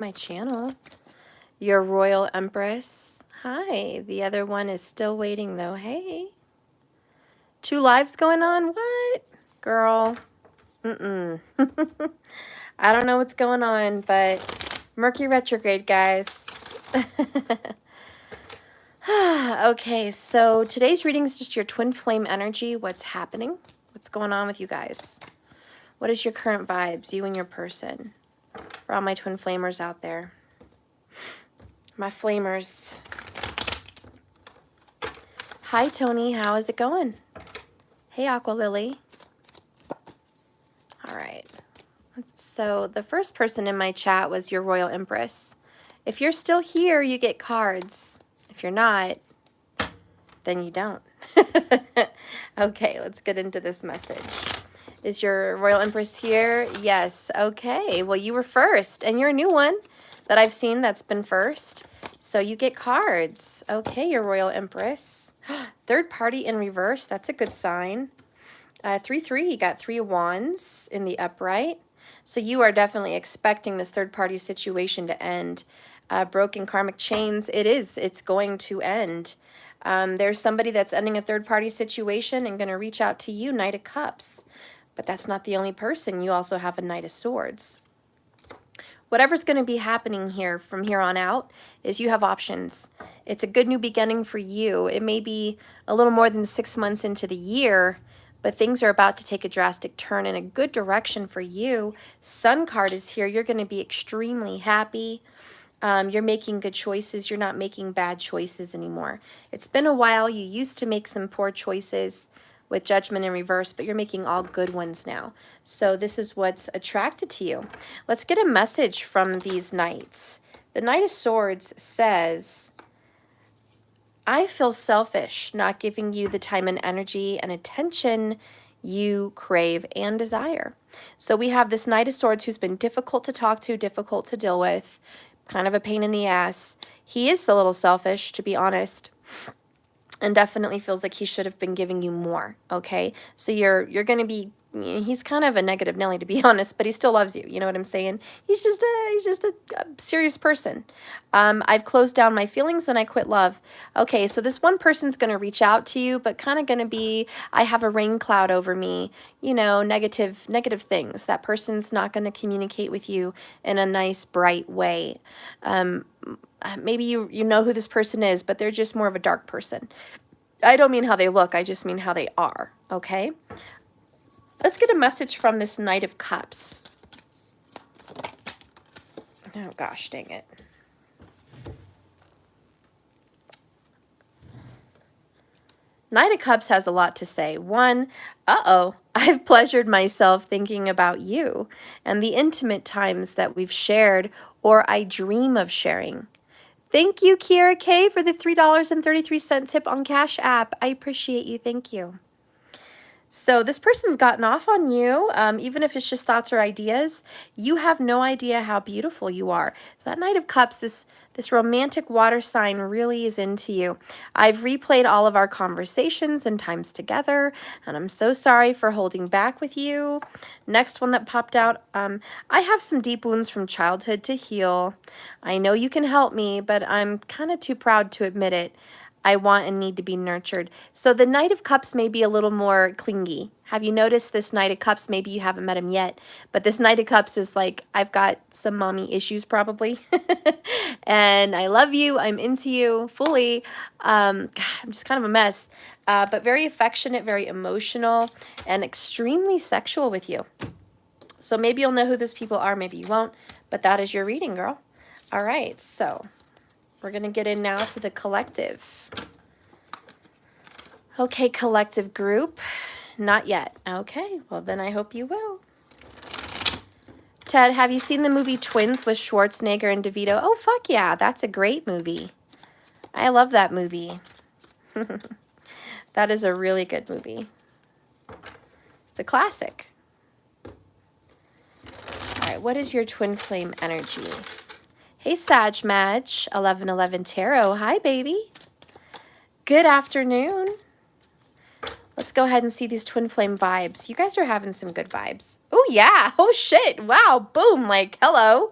my channel. Your Royal Empress. Hi. The other one is still waiting though. Hey. 2 lives going on? What? Girl. I don't know what's going on, but Mercury retrograde, guys. Okay, so today's reading is just your twin flame energy. What's happening? What's going on with you guys? What is your current vibes, you and your person? For all my twin flamers out there. My flamers. Hi, Tony. How is it going? Hey, Aqua Lily. All right. So the first person in my chat was your Royal Empress. If you're still here, you get cards. If you're not, then you don't. Okay, let's get into this message. Is your Royal Empress here? Yes. Okay. Well, you were first, and you're a new one that I've seen that's been first. So you get cards. Okay, your Royal Empress. Third party in reverse. That's a good sign. 3-3. You got 3 wands in the upright. So you are definitely expecting this third party situation to end. Broken karmic chains. It's going to end. There's somebody that's ending a third party situation and going to reach out to you, Knight of Cups. But that's not the only person. You also have a Knight of Swords. Whatever's going to be happening here from here on out is you have options. It's a good new beginning for you. It may be a little more than 6 months into the year, but things are about to take a drastic turn in a good direction for you. Sun card is here. You're going to be extremely happy. You're making good choices. You're not making bad choices anymore. It's been a while. You used to make some poor choices with Judgment in reverse, but you're making all good ones now. So this is what's attracted to you. Let's get a message from these knights. The Knight of Swords says, I feel selfish not giving you the time and energy and attention you crave and desire. So we have this Knight of Swords who's been difficult to talk to, difficult to deal with, kind of a pain in the ass. He is a little selfish, to be honest, and definitely feels like he should have been giving you more, okay? So you're going to be, he's kind of a negative Nelly, to be honest, but he still loves you. You know what I'm saying? He's just a serious person. I've closed down my feelings and I quit love. Okay, so this one person's going to reach out to you, but kind of going to be, I have a rain cloud over me, you know, negative things. That person's not going to communicate with you in a nice, bright way. Maybe you know who this person is, but they're just more of a dark person. I don't mean how they look, I just mean how they are, okay? Let's get a message from this Knight of Cups. Oh gosh, dang it. Knight of Cups has a lot to say. One, I've pleasured myself thinking about you and the intimate times that we've shared or I dream of sharing. Thank you, Kiera K, for the $3.33 tip on Cash App. I appreciate you. Thank you. So this person's gotten off on you, even if it's just thoughts or ideas. You have no idea how beautiful you are. So that Knight of Cups, this romantic water sign really is into you. I've replayed all of our conversations and times together, and I'm so sorry for holding back with you. Next one that popped out, I have some deep wounds from childhood to heal. I know you can help me, but I'm kind of too proud to admit it. I want and need to be nurtured. So the Knight of Cups may be a little more clingy. Have you noticed this Knight of Cups? Maybe you haven't met him yet, but this Knight of Cups is like, I've got some mommy issues probably. And I love you. I'm into you fully. I'm just kind of a mess, but very affectionate, very emotional, and extremely sexual with you. So maybe you'll know who those people are. Maybe you won't, but that is your reading, girl. All right. So we're going to get in now to the collective. Okay, collective group. Not yet. Okay, well then I hope you will. Ted, have you seen the movie Twins with Schwarzenegger and DeVito? Oh, fuck yeah. That's a great movie. I love that movie. That is a really good movie. It's a classic. All right, what is your twin flame energy? Hey, Sag Madge, 1111 Tarot. Hi, baby. Good afternoon. Let's go ahead and see these twin flame vibes. You guys are having some good vibes. Oh, yeah. Oh, shit. Wow. Boom. Like, hello.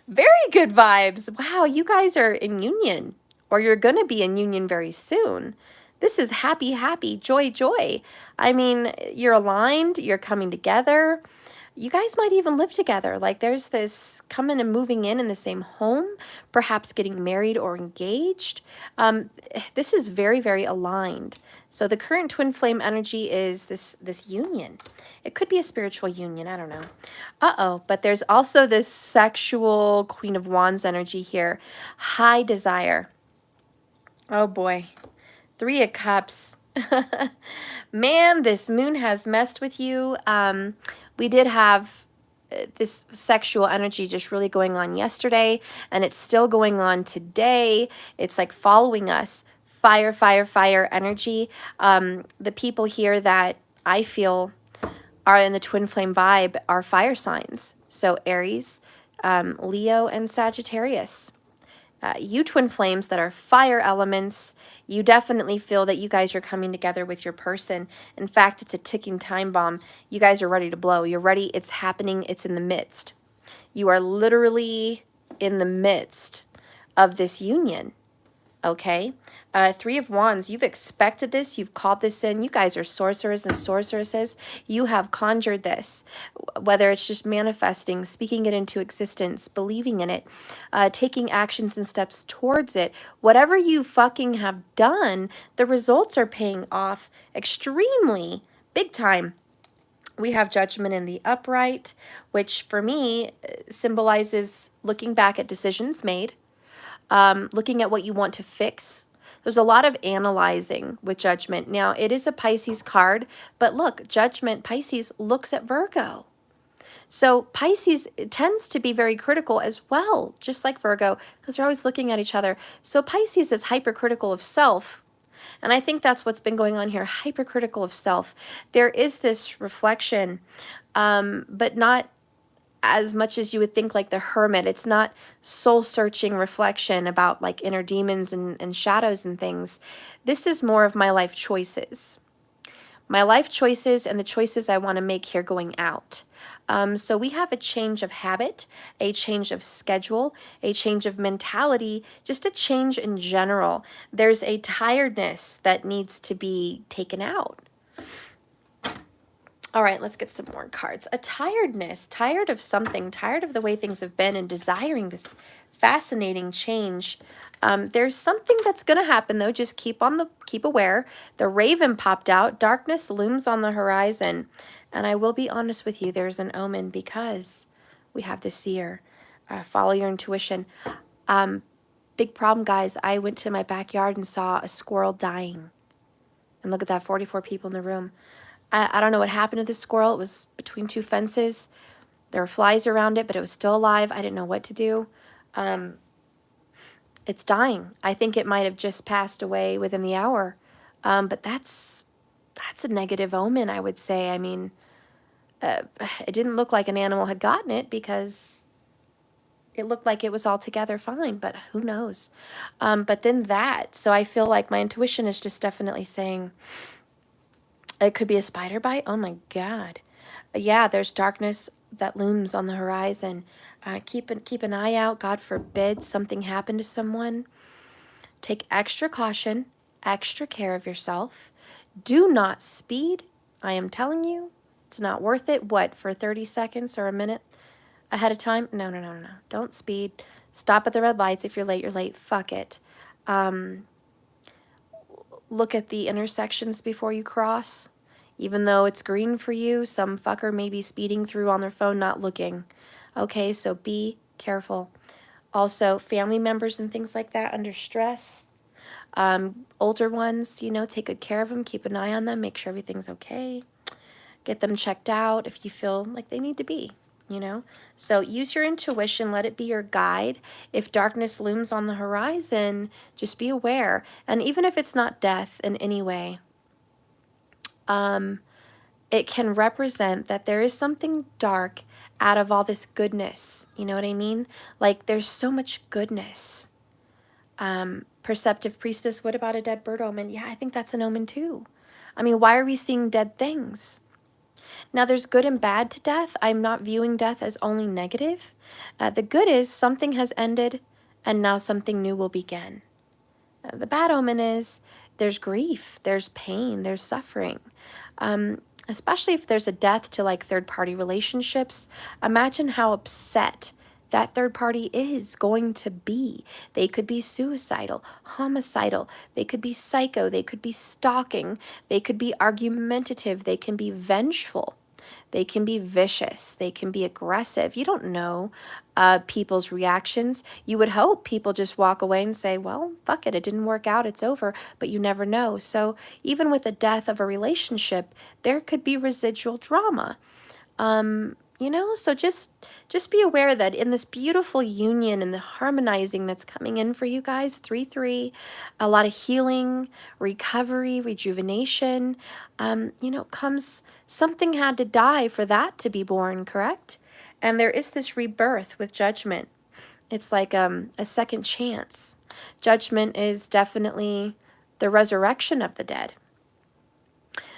Very good vibes. Wow, you guys are in union, or you're going to be in union very soon. This is happy, happy, joy, joy. I mean, you're aligned, you're coming together. You guys might even live together. Like there's this coming and moving in the same home, perhaps getting married or engaged. This is very, very aligned. So the current twin flame energy is this union. It could be a spiritual union. I don't know. Uh-oh. But there's also this sexual Queen of Wands energy here. High desire. Oh boy. Three of Cups. Man, this moon has messed with you. We did have this sexual energy just really going on yesterday, and it's still going on today. It's like following us. Fire, fire, fire energy. The people here that I feel are in the twin flame vibe are fire signs. So Aries, Leo, and Sagittarius. You twin flames that are fire elements, you definitely feel that you guys are coming together with your person. In fact, it's a ticking time bomb. You guys are ready to blow. You're ready. It's happening. It's in the midst. You are literally in the midst of this union. Okay? Three of Wands, you've expected this. You've called this in. You guys are sorcerers and sorceresses. You have conjured this, whether it's just manifesting, speaking it into existence, believing in it, taking actions and steps towards it. Whatever you fucking have done, the results are paying off extremely big time. We have Judgment in the upright, which for me symbolizes looking back at decisions made, looking at what you want to fix. There's a lot of analyzing with Judgment. Now, it is a Pisces card, but look, Judgment, Pisces looks at Virgo. So Pisces tends to be very critical as well, just like Virgo, because they're always looking at each other. So Pisces is hypercritical of self. And I think that's what's been going on here, hypercritical of self. There is this reflection, but not as much as you would think like the hermit. It's not soul-searching reflection about like inner demons and shadows and things. This is more of my life choices. My life choices and the choices I want to make here going out. So we have a change of habit, a change of schedule, a change of mentality, just a change in general. There's a tiredness that needs to be taken out. All right, let's get some more cards. A tiredness, tired of something, tired of the way things have been and desiring this fascinating change. There's something that's going to happen though. Just keep aware. The Raven popped out. Darkness looms on the horizon. And I will be honest with you, there's an omen because we have the seer. Follow your intuition. Big problem, guys. I went to my backyard and saw a squirrel dying. And look at that, 44 people in the room. I don't know what happened to this squirrel. It was between two fences. There were flies around it, but it was still alive. I didn't know what to do. It's dying. I think it might have just passed away within the hour. But that's a negative omen, I would say. I mean, it didn't look like an animal had gotten it because it looked like it was altogether fine, but who knows? But then so I feel like my intuition is just definitely saying, it could be a spider bite. Oh my God. Yeah, there's darkness that looms on the horizon. Keep an eye out. God forbid something happened to someone. Take extra caution, extra care of yourself. Do not speed. I am telling you, it's not worth it. What, for 30 seconds or a minute ahead of time? No, no, no, no, no. Don't speed. Stop at the red lights. If you're late, you're late. Fuck it. Look at the intersections before you cross. Even though it's green for you, some fucker may be speeding through on their phone not looking. Okay, so be careful. Also, family members and things like that under stress. Older ones, you know, take good care of them. Keep an eye on them. Make sure everything's okay. Get them checked out if you feel like they need to be, you know. So use your intuition. Let it be your guide. If darkness looms on the horizon, just be aware. And even if it's not death in any way, it can represent that there is something dark out of all this goodness. You know what I mean? Like there's so much goodness. Perceptive priestess, what about a dead bird omen? Yeah, I think that's an omen too. I mean, why are we seeing dead things? Now, there's good and bad to death. I'm not viewing death as only negative. The good is something has ended and now something new will begin. The bad omen is there's grief, there's pain, there's suffering. Especially if there's a death to like third-party relationships. Imagine how upset that third party is going to be. They could be suicidal, homicidal, they could be psycho, they could be stalking, they could be argumentative, they can be vengeful. They can be vicious. They can be aggressive. You don't know people's reactions. You would hope people just walk away and say, well, fuck it, it didn't work out, it's over, but you never know. So even with the death of a relationship, there could be residual drama. You know, so just be aware that in this beautiful union and the harmonizing that's coming in for you guys, 3-3, a lot of healing, recovery, rejuvenation, you know, comes something had to die for that to be born, correct? And there is this rebirth with judgment. It's like a second chance. Judgment is definitely the resurrection of the dead.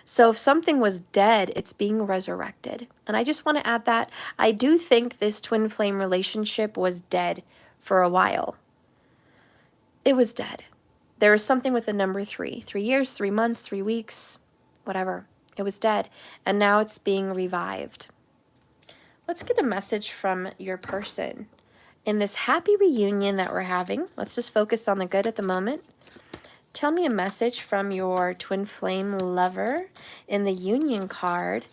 So if something was dead, it's being resurrected. And I just want to add that I do think this twin flame relationship was dead for a while. It was dead. There was something with the number 3. 3 years, 3 months, 3 weeks, whatever. It was dead. And now it's being revived. Let's get a message from your person. In this happy reunion that we're having, let's just focus on the good at the moment. Tell me a message from your twin flame lover in the union card.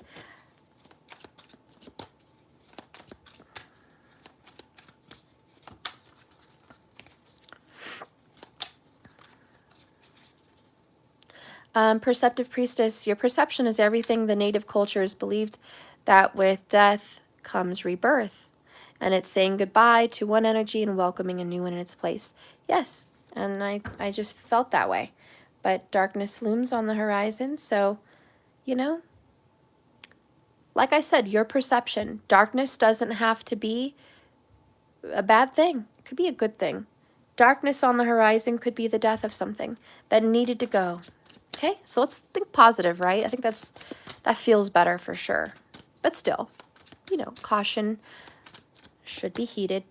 Perceptive priestess, your perception is everything. The native cultures believed that with death comes rebirth. And it's saying goodbye to one energy and welcoming a new one in its place. Yes, and I just felt that way. But darkness looms on the horizon, so, you know, like I said, your perception. Darkness doesn't have to be a bad thing. It could be a good thing. Darkness on the horizon could be the death of something that needed to go. Okay, so let's think positive, right? I think that feels better for sure. But still, you know, caution should be heeded.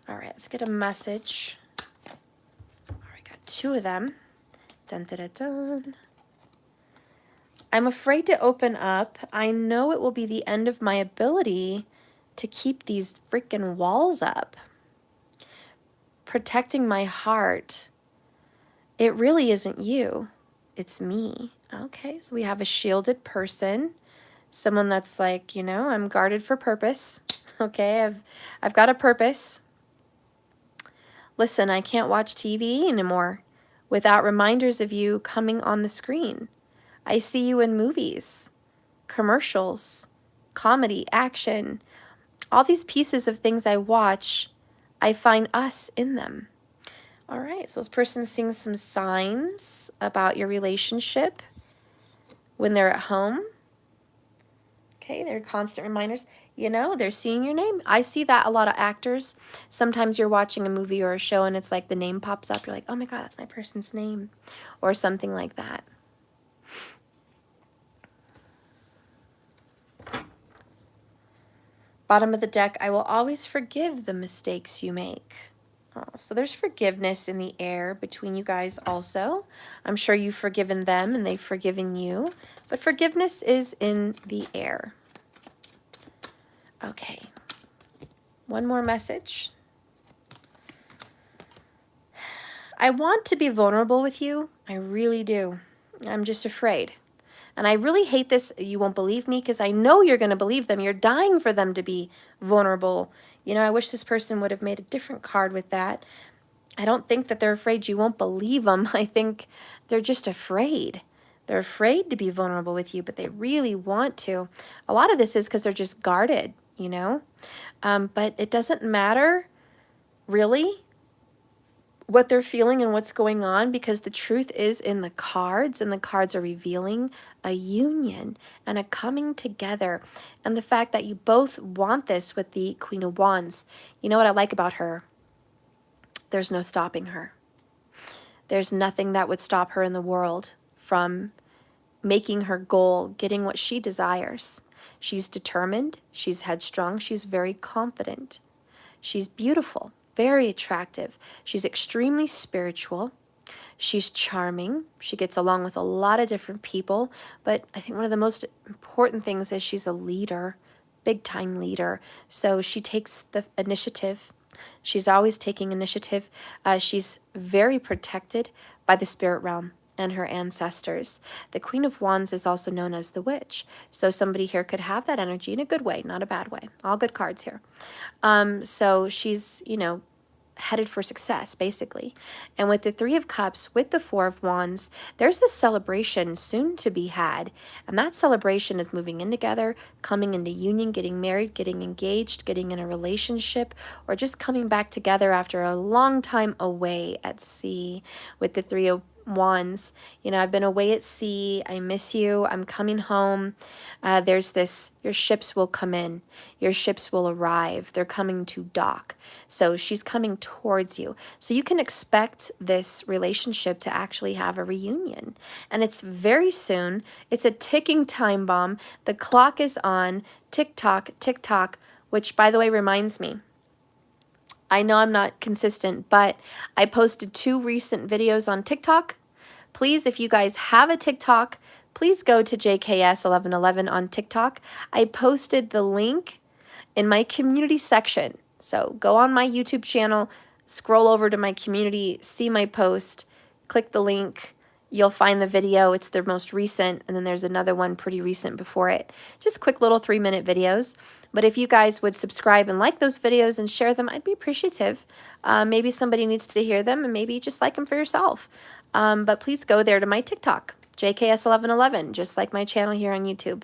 All right, let's get a message. All right, got 2 of them. Dun, dun, dun, dun. I'm afraid to open up. I know it will be the end of my ability to keep these freaking walls up. Protecting my heart. It really isn't you. It's me. Okay, so we have a shielded person. Someone that's like, you know, I'm guarded for purpose. Okay, I've got a purpose. Listen, I can't watch TV anymore without reminders of you coming on the screen. I see you in movies, commercials, comedy, action. All these pieces of things I watch, I find us in them. All right, so this person's seeing some signs about your relationship when they're at home. Okay, they're constant reminders. You know, they're seeing your name. I see that a lot of actors. Sometimes you're watching a movie or a show and it's like the name pops up. You're like, oh my God, that's my person's name. Or something like that. Bottom of the deck, I will always forgive the mistakes you make. Oh, so there's forgiveness in the air between you guys also. I'm sure you've forgiven them and they've forgiven you. But forgiveness is in the air. Okay. One more message. I want to be vulnerable with you. I really do. I'm just afraid. And I really hate this. You won't believe me because I know you're going to believe them. You're dying for them to be vulnerable. You know, I wish this person would have made a different card with that. I don't think that they're afraid you won't believe them. I think they're just afraid. They're afraid to be vulnerable with you, but they really want to. A lot of this is because they're just guarded, you know. But it doesn't matter, really, what they're feeling and what's going on, because the truth is in the cards, and the cards are revealing a union and a coming together. And the fact that you both want this with the Queen of Wands. You know what I like about her? There's no stopping her. There's nothing that would stop her in the world from making her goal, getting what she desires. She's determined, she's headstrong, she's very confident. She's beautiful, very attractive. She's extremely spiritual. She's charming. She gets along with a lot of different people, but I think one of the most important things is she's a leader, big time leader. So she takes the initiative. She's always taking initiative. She's very protected by the spirit realm and her ancestors. The Queen of Wands is also known as the Witch. So somebody here could have that energy in a good way, not a bad way. All good cards here. So she's, you know, headed for success, basically. And with the Three of Cups, with the Four of Wands, there's a celebration soon to be had. And that celebration is moving in together, coming into union, getting married, getting engaged, getting in a relationship, or just coming back together after a long time away at sea. With the Three of Wands, you know, I've been away at sea. I miss you. I'm coming home. There's this, your ships will come in. Your ships will arrive. They're coming to dock. So she's coming towards you. So you can expect this relationship to actually have a reunion. And it's very soon. It's a ticking time bomb. The clock is on. Tick tock, tick tock, which, by the way, reminds me, I know I'm not consistent, but I posted 2 recent videos on TikTok. Please, if you guys have a TikTok, please go to JKS1111 on TikTok. I posted the link in my community section. So go on my YouTube channel, scroll over to my community, see my post, click the link. You'll find the video. It's the most recent, and then there's another one pretty recent before it. Just quick little 3-minute videos. But if you guys would subscribe and like those videos and share them, I'd be appreciative. Maybe somebody needs to hear them, and maybe just like them for yourself. But please go there to my TikTok, JKS1111, just like my channel here on YouTube.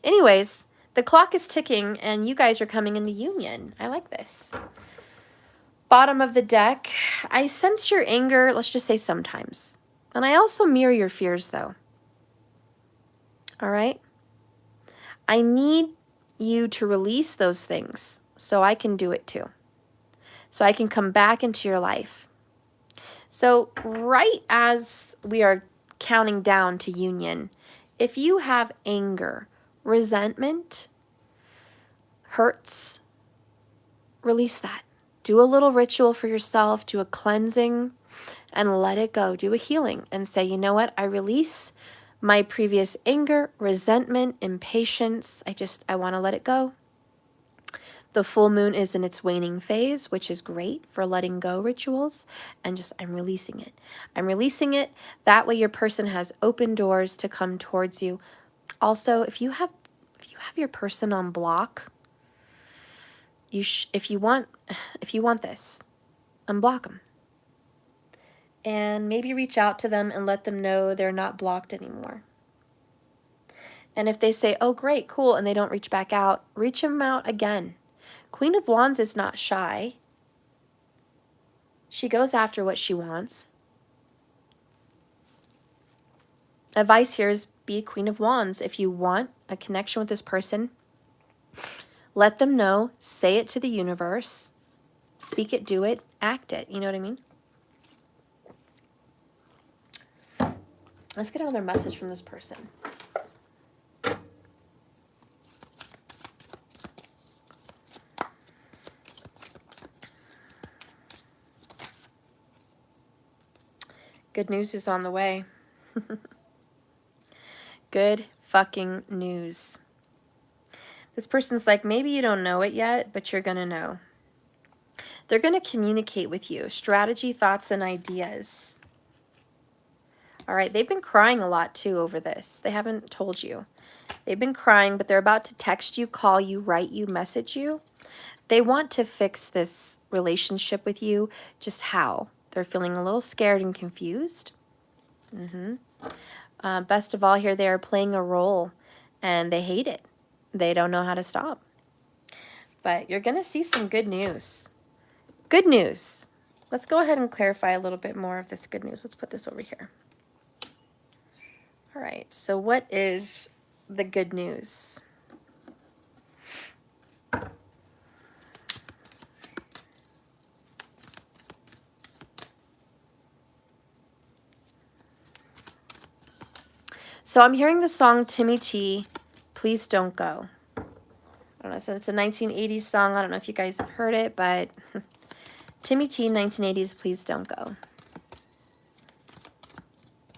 Anyways, the clock is ticking, and you guys are coming into union. I like this. Bottom of the deck, I sense your anger, let's just say sometimes. And I also mirror your fears, though. All right? I need you to release those things so I can do it too. So I can come back into your life. So right as we are counting down to union, if you have anger, resentment, hurts, release that. Do a little ritual for yourself, do a cleansing, and let it go. Do a healing and say, you know what? I release my previous anger, resentment, impatience. I want to let it go. The full moon is in its waning phase, which is great for letting go rituals. And I'm releasing it. I'm releasing it. That way your person has open doors to come towards you. Also, if you have your person on block, if you want this, unblock them. And maybe reach out to them and let them know they're not blocked anymore. And if they say, oh, great, cool, and they don't reach back out, reach them out again. Queen of Wands is not shy. She goes after what she wants. Advice here is be Queen of Wands. If you want a connection with this person, let them know, say it to the universe, speak it, do it, act it. You know what I mean? Let's get another message from this person. Good news is on the way. Good fucking news. This person's like, maybe you don't know it yet, but you're going to know. They're going to communicate with you. Strategy, thoughts, and ideas. All right, they've been crying a lot too over this. They haven't told you. They've been crying, but they're about to text you, call you, write you, message you. They want to fix this relationship with you. Just how? They're feeling a little scared and confused. Best of all here, they are playing a role and they hate it. They don't know how to stop. But you're going to see some good news. Good news. Let's go ahead and clarify a little bit more of this good news. Let's put this over here. All right, so what is the good news? So I'm hearing the song Timmy T, Please Don't Go. I don't know, so it's a 1980s song. I don't know if you guys have heard it, but Timmy T, 1980s, Please Don't Go.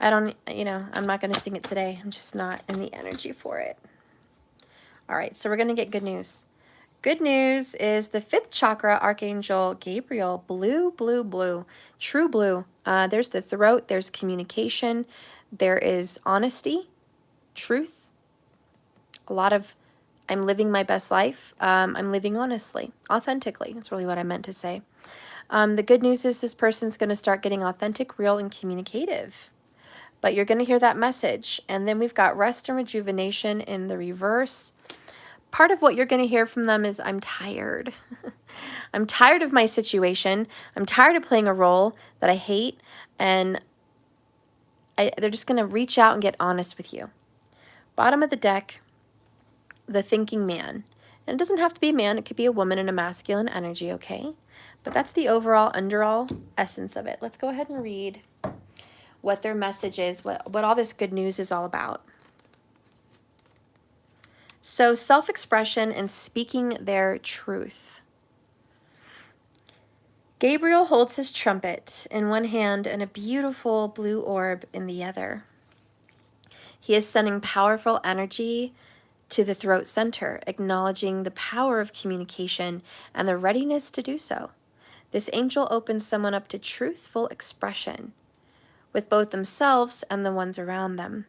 I don't, you know, I'm not going to sing it today. I'm just not in the energy for it. All right, so we're going to get good news. Good news is the 5th chakra, Archangel Gabriel, blue, blue, blue, true blue. There's the throat, there's communication, there is honesty, truth, a lot of I'm living my best life. I'm living honestly, authentically. That's really what I meant to say. The good news is this person's going to start getting authentic, real, and communicative. But you're going to hear that message. And then we've got rest and rejuvenation in the reverse. Part of what you're going to hear from them is, I'm tired. I'm tired of my situation. I'm tired of playing a role that I hate. And they're just going to reach out and get honest with you. Bottom of the deck, the thinking man. And it doesn't have to be a man. It could be a woman in a masculine energy, okay? But that's the overall, underall essence of it. Let's go ahead and read what their message is, what all this good news is all about. So self-expression and speaking their truth. Gabriel holds his trumpet in one hand and a beautiful blue orb in the other. He is sending powerful energy to the throat center, acknowledging the power of communication and the readiness to do so. This angel opens someone up to truthful expression with both themselves and the ones around them.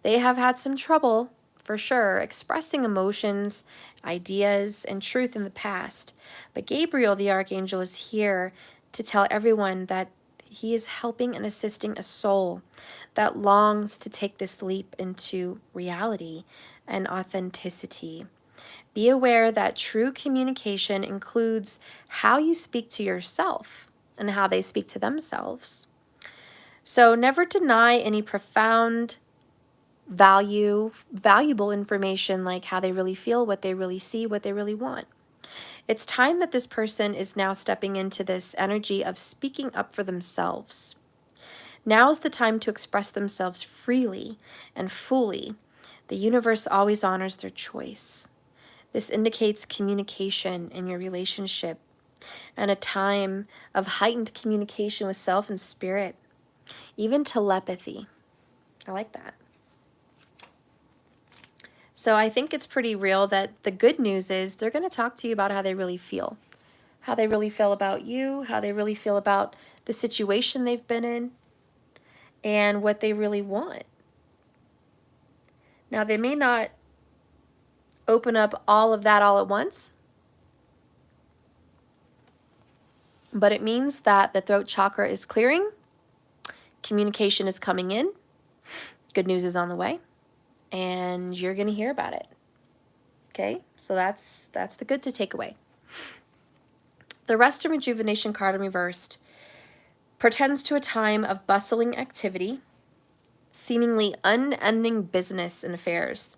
They have had some trouble, for sure, expressing emotions, ideas, and truth in the past. But Gabriel, the archangel, is here to tell everyone that he is helping and assisting a soul that longs to take this leap into reality and authenticity. Be aware that true communication includes how you speak to yourself and how they speak to themselves. So never deny any profound valuable information, like how they really feel, what they really see, what they really want. It's time that this person is now stepping into this energy of speaking up for themselves. Now is the time to express themselves freely and fully. The universe always honors their choice. This indicates communication in your relationship and a time of heightened communication with self and spirit, even telepathy. I like that. So I think it's pretty real that the good news is they're going to talk to you about how they really feel. How they really feel about you, how they really feel about the situation they've been in, and what they really want. Now, they may not open up all of that all at once, but it means that the throat chakra is clearing, communication is coming in, good news is on the way, and you're going to hear about it. Okay, so that's the good to take away. The rest and rejuvenation card in reversed portends to a time of bustling activity, seemingly unending business and affairs.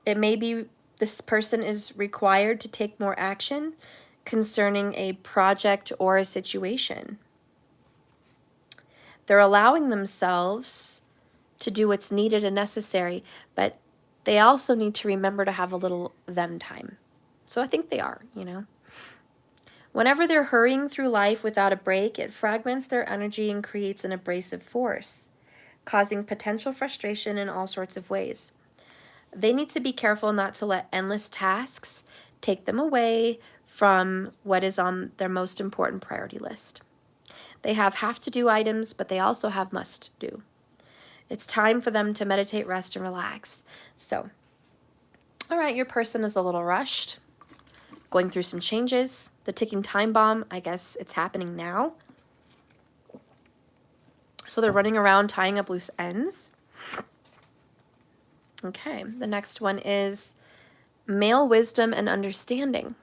It may be this person is required to take more action concerning a project or a situation. They're allowing themselves to do what's needed and necessary, but they also need to remember to have a little them time. So I think they are, you know. Whenever they're hurrying through life without a break, it fragments their energy and creates an abrasive force, causing potential frustration in all sorts of ways. They need to be careful not to let endless tasks take them away from what is on their most important priority list. They have have-to-do items, but they also have must-do. It's time for them to meditate, rest, and relax. So, all right, your person is a little rushed, going through some changes. The ticking time bomb, I guess it's happening now. So they're running around tying up loose ends. Okay, the next one is male wisdom and understanding.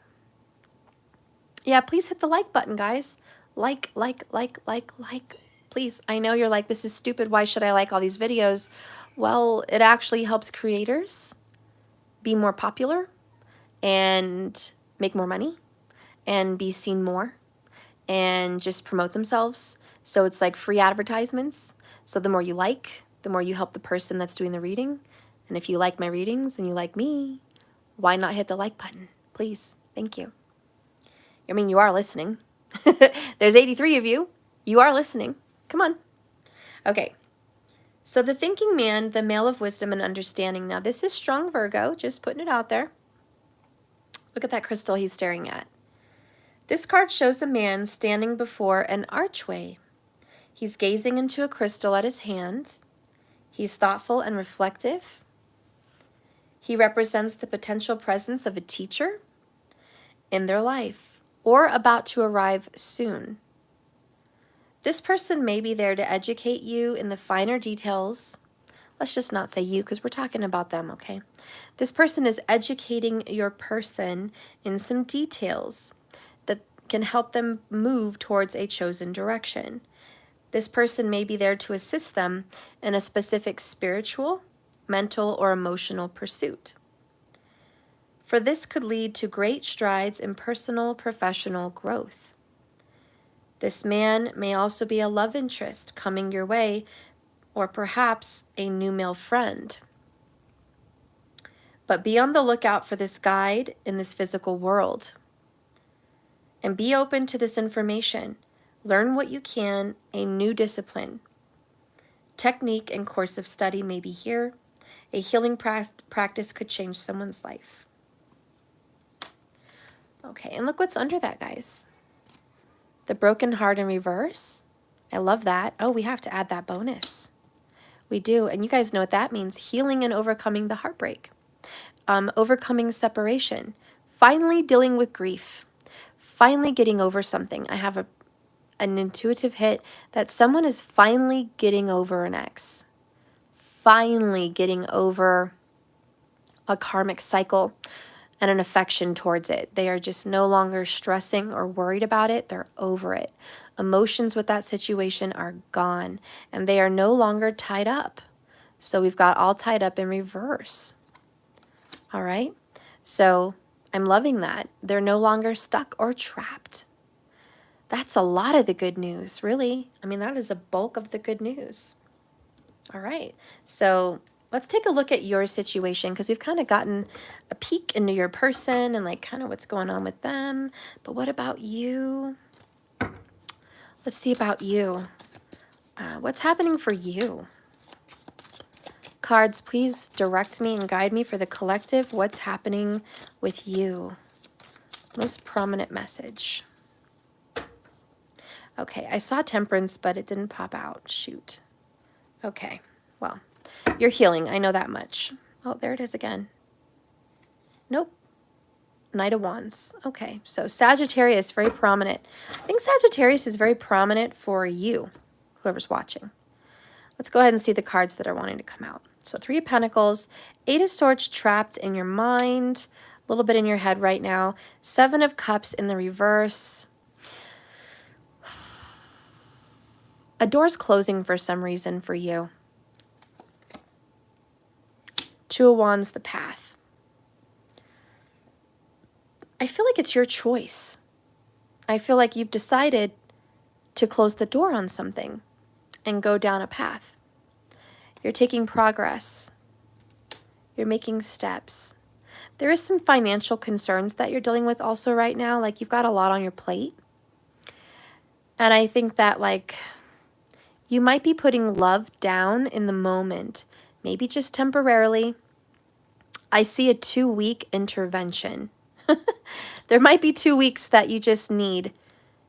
Yeah, please hit the like button, guys. Like. Please, I know you're like, this is stupid. Why should I like all these videos? Well, it actually helps creators be more popular and make more money and be seen more and just promote themselves. So it's like free advertisements. So the more you like, the more you help the person that's doing the reading. And if you like my readings and you like me, why not hit the like button? Please. Thank you. I mean, you are listening. There's 83 of you. You are listening. Come on. Okay. So the thinking man, the male of wisdom and understanding. Now, this is strong Virgo, just putting it out there. Look at that crystal he's staring at. This card shows a man standing before an archway. He's gazing into a crystal at his hand. He's thoughtful and reflective. He represents the potential presence of a teacher in their life or about to arrive soon. This person may be there to educate you in the finer details. Let's just not say you because we're talking about them, okay? This person is educating your person in some details that can help them move towards a chosen direction. This person may be there to assist them in a specific spiritual, mental, or emotional pursuit. For this could lead to great strides in personal, professional growth. This man may also be a love interest coming your way, or perhaps a new male friend. But be on the lookout for this guide in this physical world. And be open to this information. Learn what you can, a new discipline. Technique and course of study may be here. A healing practice could change someone's life. Okay, and look what's under that, guys. The broken heart in reverse. I love that. Oh, we have to add that bonus. We do, and you guys know what that means. Healing and overcoming the heartbreak. Overcoming separation. Finally dealing with grief. Finally getting over something. I have an intuitive hit that someone is finally getting over an ex. Finally getting over a karmic cycle and an affection towards it. They are just no longer stressing or worried about it. They're over it. Emotions with that situation are gone, and they are no longer tied up. So we've got all tied up in reverse. All right? So I'm loving that. They're no longer stuck or trapped. That's a lot of the good news, really. I mean, that is a bulk of the good news. All right. So let's take a look at your situation because we've kind of gotten a peek into your person and like kind of what's going on with them. But what about you? Let's see about you. What's happening for you? Cards, please direct me and guide me for the collective. What's happening with you? Most prominent message. Okay, I saw temperance, but it didn't pop out. Shoot. Okay, well, you're healing. I know that much. Oh, there it is again. Nope. Knight of Wands. Okay, so Sagittarius, very prominent. I think Sagittarius is very prominent for you, whoever's watching. Let's go ahead and see the cards that are wanting to come out. So 3 of Pentacles, 8 of Swords trapped in your mind, a little bit in your head right now. 7 of Cups in the reverse. A door's closing for some reason for you. 2 of Wands, the path. I feel like it's your choice. I feel like you've decided to close the door on something and go down a path. You're taking progress. You're making steps. There is some financial concerns that you're dealing with also right now. Like you've got a lot on your plate. And I think that like you might be putting love down in the moment, maybe just temporarily. I see a 2-week intervention. There might be 2 weeks that you just need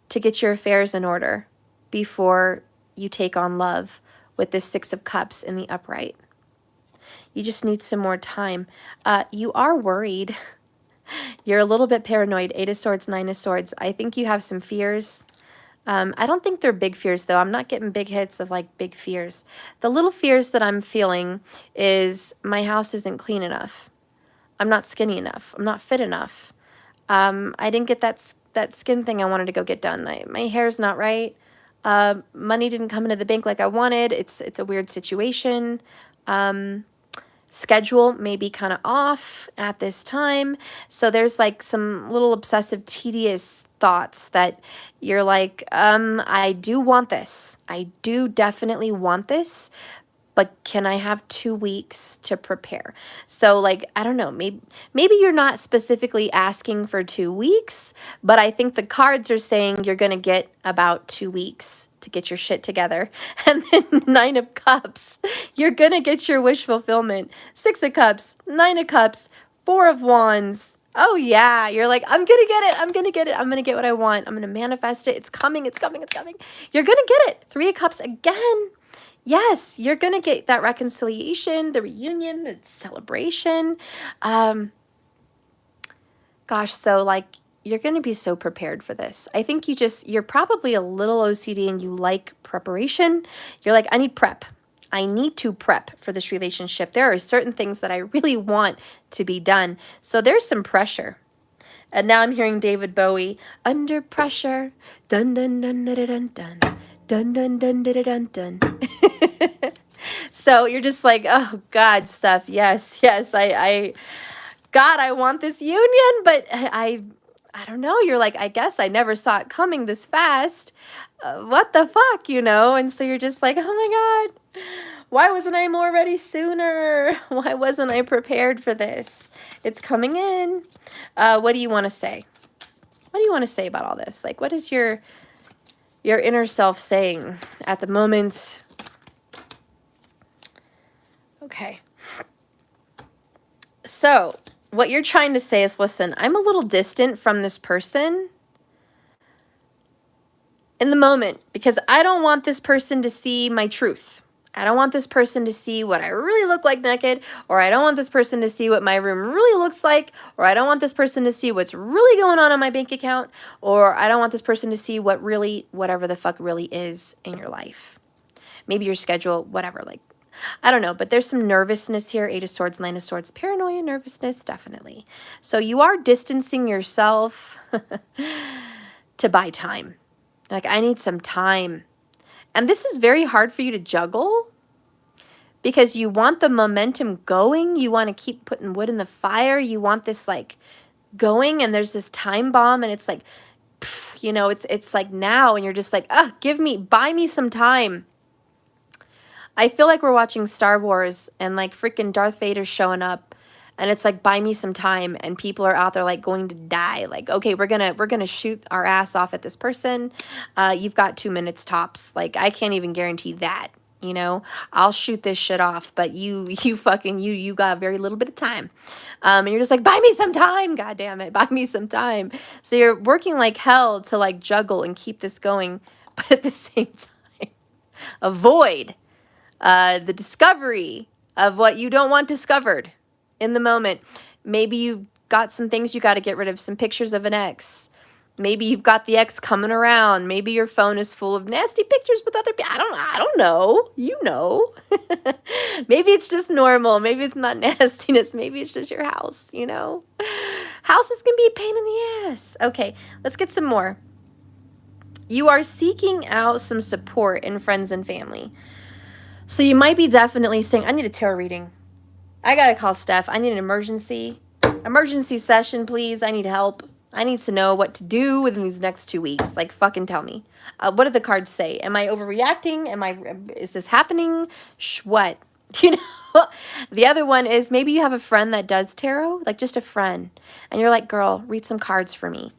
to get your affairs in order before you take on love with this 6 of Cups in the upright. You just need some more time. You are worried. You're a little bit paranoid. 8 of Swords, 9 of Swords. I think you have some fears. I don't think they're big fears, though. I'm not getting big hits of, like, big fears. The little fears that I'm feeling is my house isn't clean enough. I'm not skinny enough. I'm not fit enough. I didn't get that skin thing I wanted to go get done. My hair's not right. Money didn't come into the bank like I wanted. It's a weird situation. Schedule may be kind of off at this time. So there's like some little obsessive, tedious thoughts that you're like, I do want this. I do definitely want this, but can I have 2 weeks to prepare? So like, I don't know, maybe you're not specifically asking for 2 weeks, but I think the cards are saying you're going to get about 2 weeks to get your shit together. And then 9 of Cups, you're going to get your wish fulfillment. 6 of Cups, 9 of Cups, 4 of Wands. Oh yeah, you're like, I'm going to get it. I'm going to get it. I'm going to get what I want. I'm going to manifest it. It's coming. It's coming. It's coming. You're going to get it. 3 of Cups again. Yes, you're going to get that reconciliation, the reunion, the celebration. Gosh, so like you're going to be so prepared for this. I think you're probably a little OCD and you like preparation. You're like, I need prep. I need to prep for this relationship. There are certain things that I really want to be done. So there's some pressure. And now I'm hearing David Bowie, under pressure. Dun, dun, dun, dun, dun, dun. Dun, dun, dun, dun, dun, dun. So you're just like, oh God, Steph, yes, God, I want this union, but I don't know. You're like, I guess I never saw it coming this fast. What the fuck, you know? And so you're just like, oh my God, why wasn't I more ready sooner? Why wasn't I prepared for this? It's coming in. What do you want to say? What do you want to say about all this? Like, what is your inner self saying at the moment? Okay. So what you're trying to say is, listen, I'm a little distant from this person in the moment because I don't want this person to see my truth. I don't want this person to see what I really look like naked, or I don't want this person to see what my room really looks like, or I don't want this person to see what's really going on my bank account, or I don't want this person to see whatever the fuck really is in your life. Maybe your schedule, whatever, like, I don't know, but there's some nervousness here. 8 of Swords, 9 of Swords, paranoia, nervousness, definitely. So you are distancing yourself to buy time. Like, I need some time. And this is very hard for you to juggle because you want the momentum going. You want to keep putting wood in the fire. You want this like going, and there's this time bomb, and it's like, you know, it's like now, and you're just like, buy me some time. I feel like we're watching Star Wars and like freaking Darth Vader's showing up and it's like, buy me some time, and people are out there like going to die. Like, okay, we're gonna shoot our ass off at this person. You've got 2 minutes tops. Like, I can't even guarantee that, you know. I'll shoot this shit off, but you got very little bit of time. And you're just like, buy me some time, god damn it, buy me some time. So you're working like hell to like juggle and keep this going, but at the same time, avoid the discovery of what you don't want discovered in the moment. Maybe you've got some things you got to get rid of, some pictures of an ex. Maybe you've got the ex coming around. Maybe your phone is full of nasty pictures with other people. I don't know. You know. Maybe it's just normal. Maybe it's not nastiness. Maybe it's just your house, you know. Houses can be a pain in the ass. Okay, let's get some more. You are seeking out some support in friends and family. So you might be definitely saying, I need a tarot reading. I got to call Steph. I need an emergency session, please. I need help. I need to know what to do within these next 2 weeks. Like, fucking tell me. What do the cards say? Am I overreacting? Is this happening? What? You know? The other one is maybe you have a friend that does tarot, like just a friend. And you're like, girl, read some cards for me.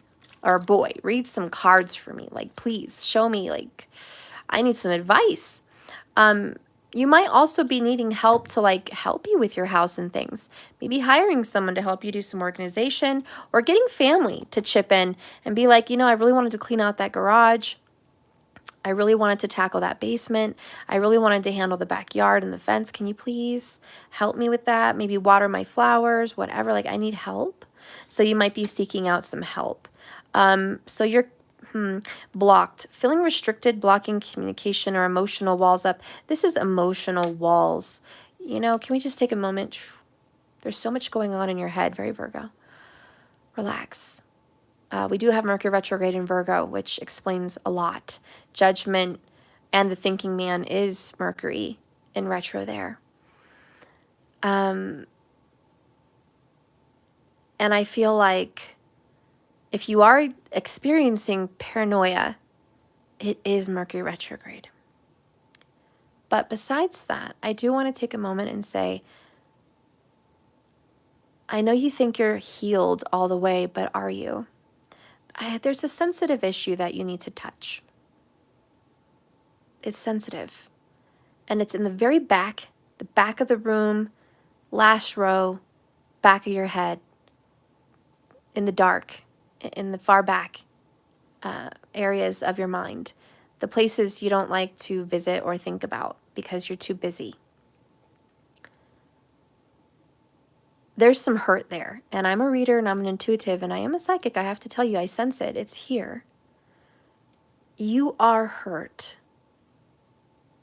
Or boy, read some cards for me. Like, please show me, like, I need some advice. You might also be needing help to like help you with your house and things. Maybe hiring someone to help you do some organization, or getting family to chip in and be like, you know, I really wanted to clean out that garage. I really wanted to tackle that basement. I really wanted to handle the backyard and the fence. Can you please help me with that? Maybe water my flowers, whatever. Like, I need help. So you might be seeking out some help. So you're blocked, feeling restricted, blocking communication or emotional walls up. This is emotional walls. You know, can we just take a moment? There's so much going on in your head. Very Virgo. Relax. We do have Mercury retrograde in Virgo, which explains a lot. Judgment and the thinking man is Mercury in retro there. And I feel like if you are experiencing paranoia, it is Mercury retrograde. But besides that, I do want to take a moment and say, I know you think you're healed all the way, but are you? There's a sensitive issue that you need to touch. It's sensitive. And it's in the very back, the back of the room, last row, back of your head, in the dark, in the far back areas of your mind, the places you don't like to visit or think about because you're too busy. There's some hurt there, and I'm a reader and I'm an intuitive and I am a psychic. I have to tell you, I sense it. It's here. You are hurt.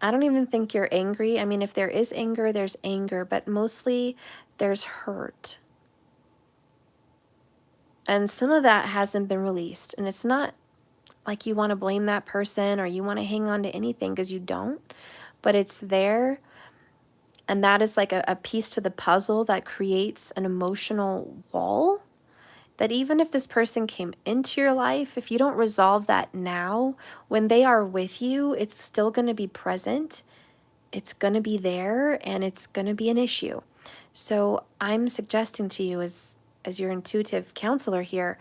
I don't even think you're angry. I mean, if there is anger, there's anger, but mostly there's hurt. And some of that hasn't been released. And it's not like you want to blame that person or you want to hang on to anything, because you don't, but it's there. And that is like a piece to the puzzle that creates an emotional wall that even if this person came into your life, if you don't resolve that now, when they are with you, it's still going to be present. It's going to be there and it's going to be an issue. So I'm suggesting to you as your intuitive counselor here,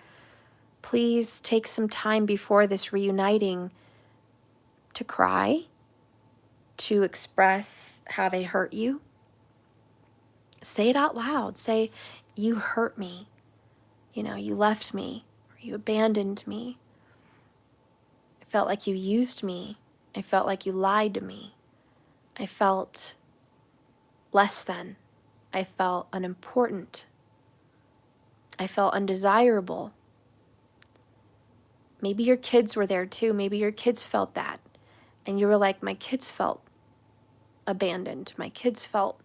please take some time before this reuniting to cry, to express how they hurt you. Say it out loud. Say, you hurt me. You know, you left me, or you abandoned me. I felt like you used me. I felt like you lied to me. I felt less than. I felt unimportant. I felt undesirable. Maybe your kids were there too. Maybe your kids felt that. And you were like, my kids felt abandoned. My kids felt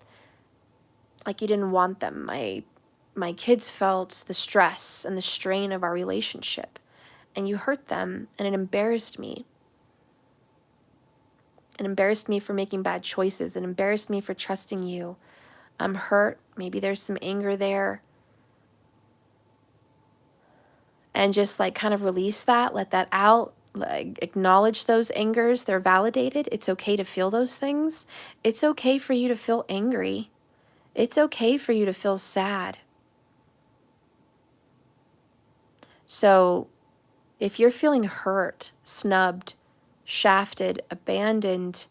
like you didn't want them. My kids felt the stress and the strain of our relationship. And you hurt them, and it embarrassed me. It embarrassed me for making bad choices. It embarrassed me for trusting you. I'm hurt. Maybe there's some anger there. And just like kind of release that, let that out, like, acknowledge those angers. They're validated. It's okay to feel those things. It's okay for you to feel angry. It's okay for you to feel sad. So if you're feeling hurt, snubbed, shafted, abandoned,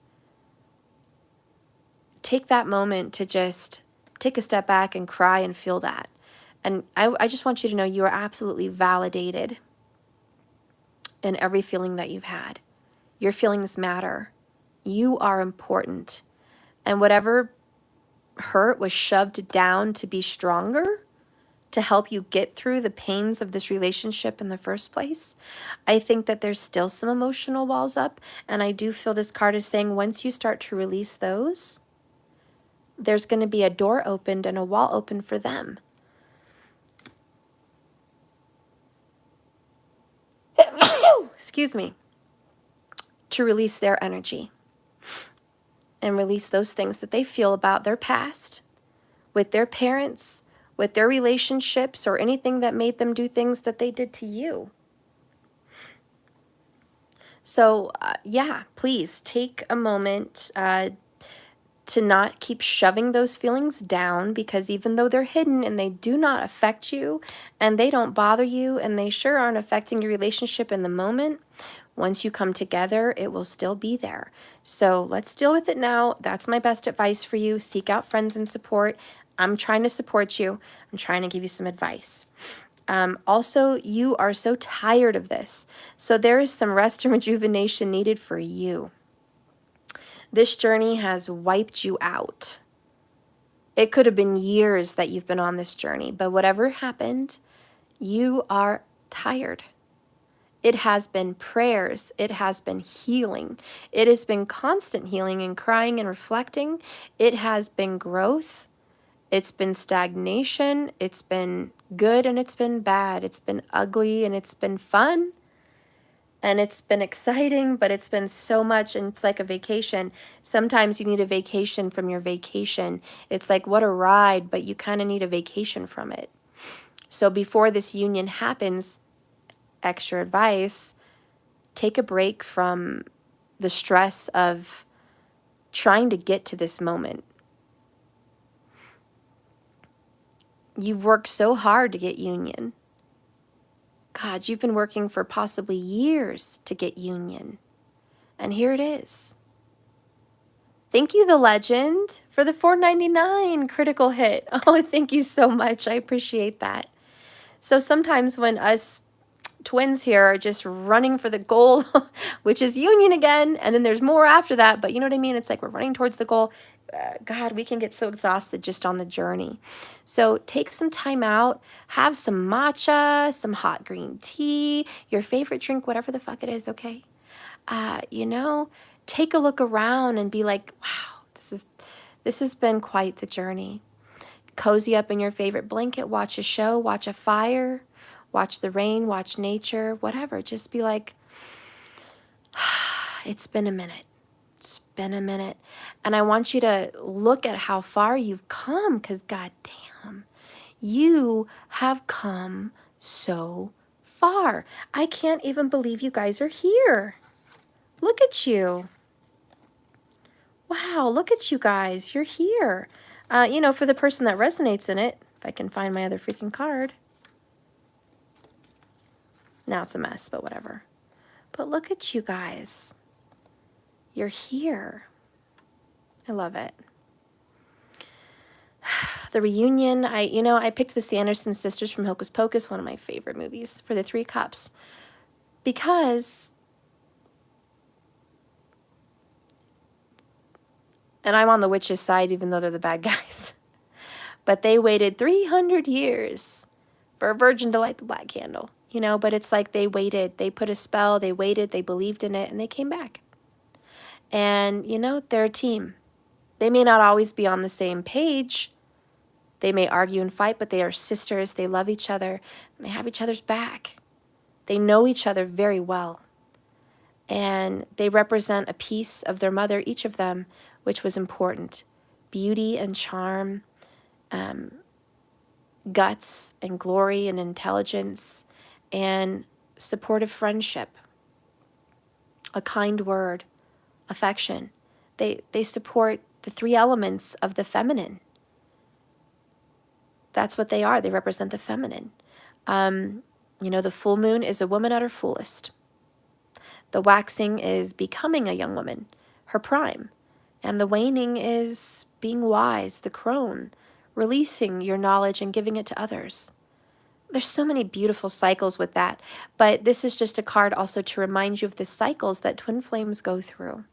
take that moment to just take a step back and cry and feel that. And I just want you to know you are absolutely validated in every feeling that you've had. Your feelings matter. You are important. And whatever hurt was shoved down to be stronger, to help you get through the pains of this relationship in the first place, I think that there's still some emotional walls up. And I do feel this card is saying once you start to release those, there's going to be a door opened and a wall open for them. Excuse me. To release their energy and release those things that they feel about their past, with their parents, with their relationships, or anything that made them do things that they did to you. So, yeah, please take a moment to not keep shoving those feelings down, because even though they're hidden and they do not affect you and they don't bother you and they sure aren't affecting your relationship in the moment, once you come together, it will still be there. So let's deal with it now. That's my best advice for you. Seek out friends and support. I'm trying to support you. I'm trying to give you some advice. Also, you are so tired of this. So there is some rest and rejuvenation needed for you. This journey has wiped you out. It could have been years that you've been on this journey, but whatever happened, you are tired. It has been prayers. It has been healing. It has been constant healing and crying and reflecting. It has been growth. It's been stagnation. It's been good and it's been bad. It's been ugly and it's been fun. And it's been exciting, but it's been so much, and it's like a vacation. Sometimes you need a vacation from your vacation. It's like, what a ride, but you kind of need a vacation from it. So before this union happens, extra advice, take a break from the stress of trying to get to this moment. You've worked so hard to get union. God, you've been working for possibly years to get union. And here it is. Thank you, The Legend, for the $4.99 critical hit. Oh, thank you so much. I appreciate that. So sometimes when us twins here are just running for the goal, which is union again, and then there's more after that, but you know what I mean? It's like we're running towards the goal. God, we can get so exhausted just on the journey. So take some time out, have some matcha, some hot green tea, your favorite drink, whatever the fuck it is, okay? You know, take a look around and be like, wow, this has been quite the journey. Cozy up in your favorite blanket, watch a show, watch a fire, watch the rain, watch nature, whatever. Just be like, it's been a minute. It's been a minute. And I want you to look at how far you've come, because goddamn, you have come so far. I can't even believe you guys are here. Look at you. Wow, look at you guys. You're here. You know, for the person that resonates in it, if I can find my other freaking card. Now it's a mess, but whatever. But look at you guys. You're here. I love it. The reunion, I picked the Sanderson sisters from Hocus Pocus, one of my favorite movies, for the 3 Cups. Because, and I'm on the witch's side even though they're the bad guys, but they waited 300 years for a virgin to light the black candle, you know, but it's like they waited, they put a spell, they waited, they believed in it, and they came back. And, you know, they're a team. They may not always be on the same page. They may argue and fight, but they are sisters. They love each other. And they have each other's back. They know each other very well. And they represent a piece of their mother, each of them, which was important. Beauty and charm, guts and glory and intelligence, and supportive friendship, a kind word, affection. They support the 3 elements of the feminine. That's what they are. They represent the feminine. You know, the full moon is a woman at her fullest. The waxing is becoming a young woman, her prime. And the waning is being wise, the crone, releasing your knowledge and giving it to others. There's so many beautiful cycles with that. But this is just a card also to remind you of the cycles that twin flames go through.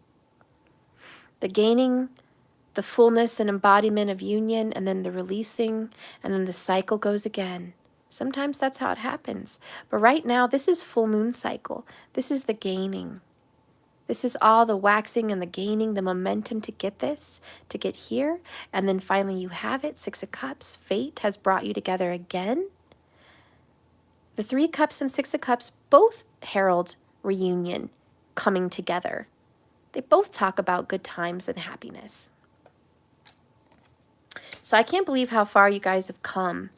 The gaining, the fullness and embodiment of union, and then the releasing, and then the cycle goes again. Sometimes that's how it happens. But right now, this is full moon cycle. This is the gaining. This is all the waxing and the gaining, the momentum to get this, to get here. And then finally you have it, 6 of Cups. Fate has brought you together again. The 3 Cups and 6 of Cups both herald reunion, coming together. They both talk about good times and happiness. So I can't believe how far you guys have come.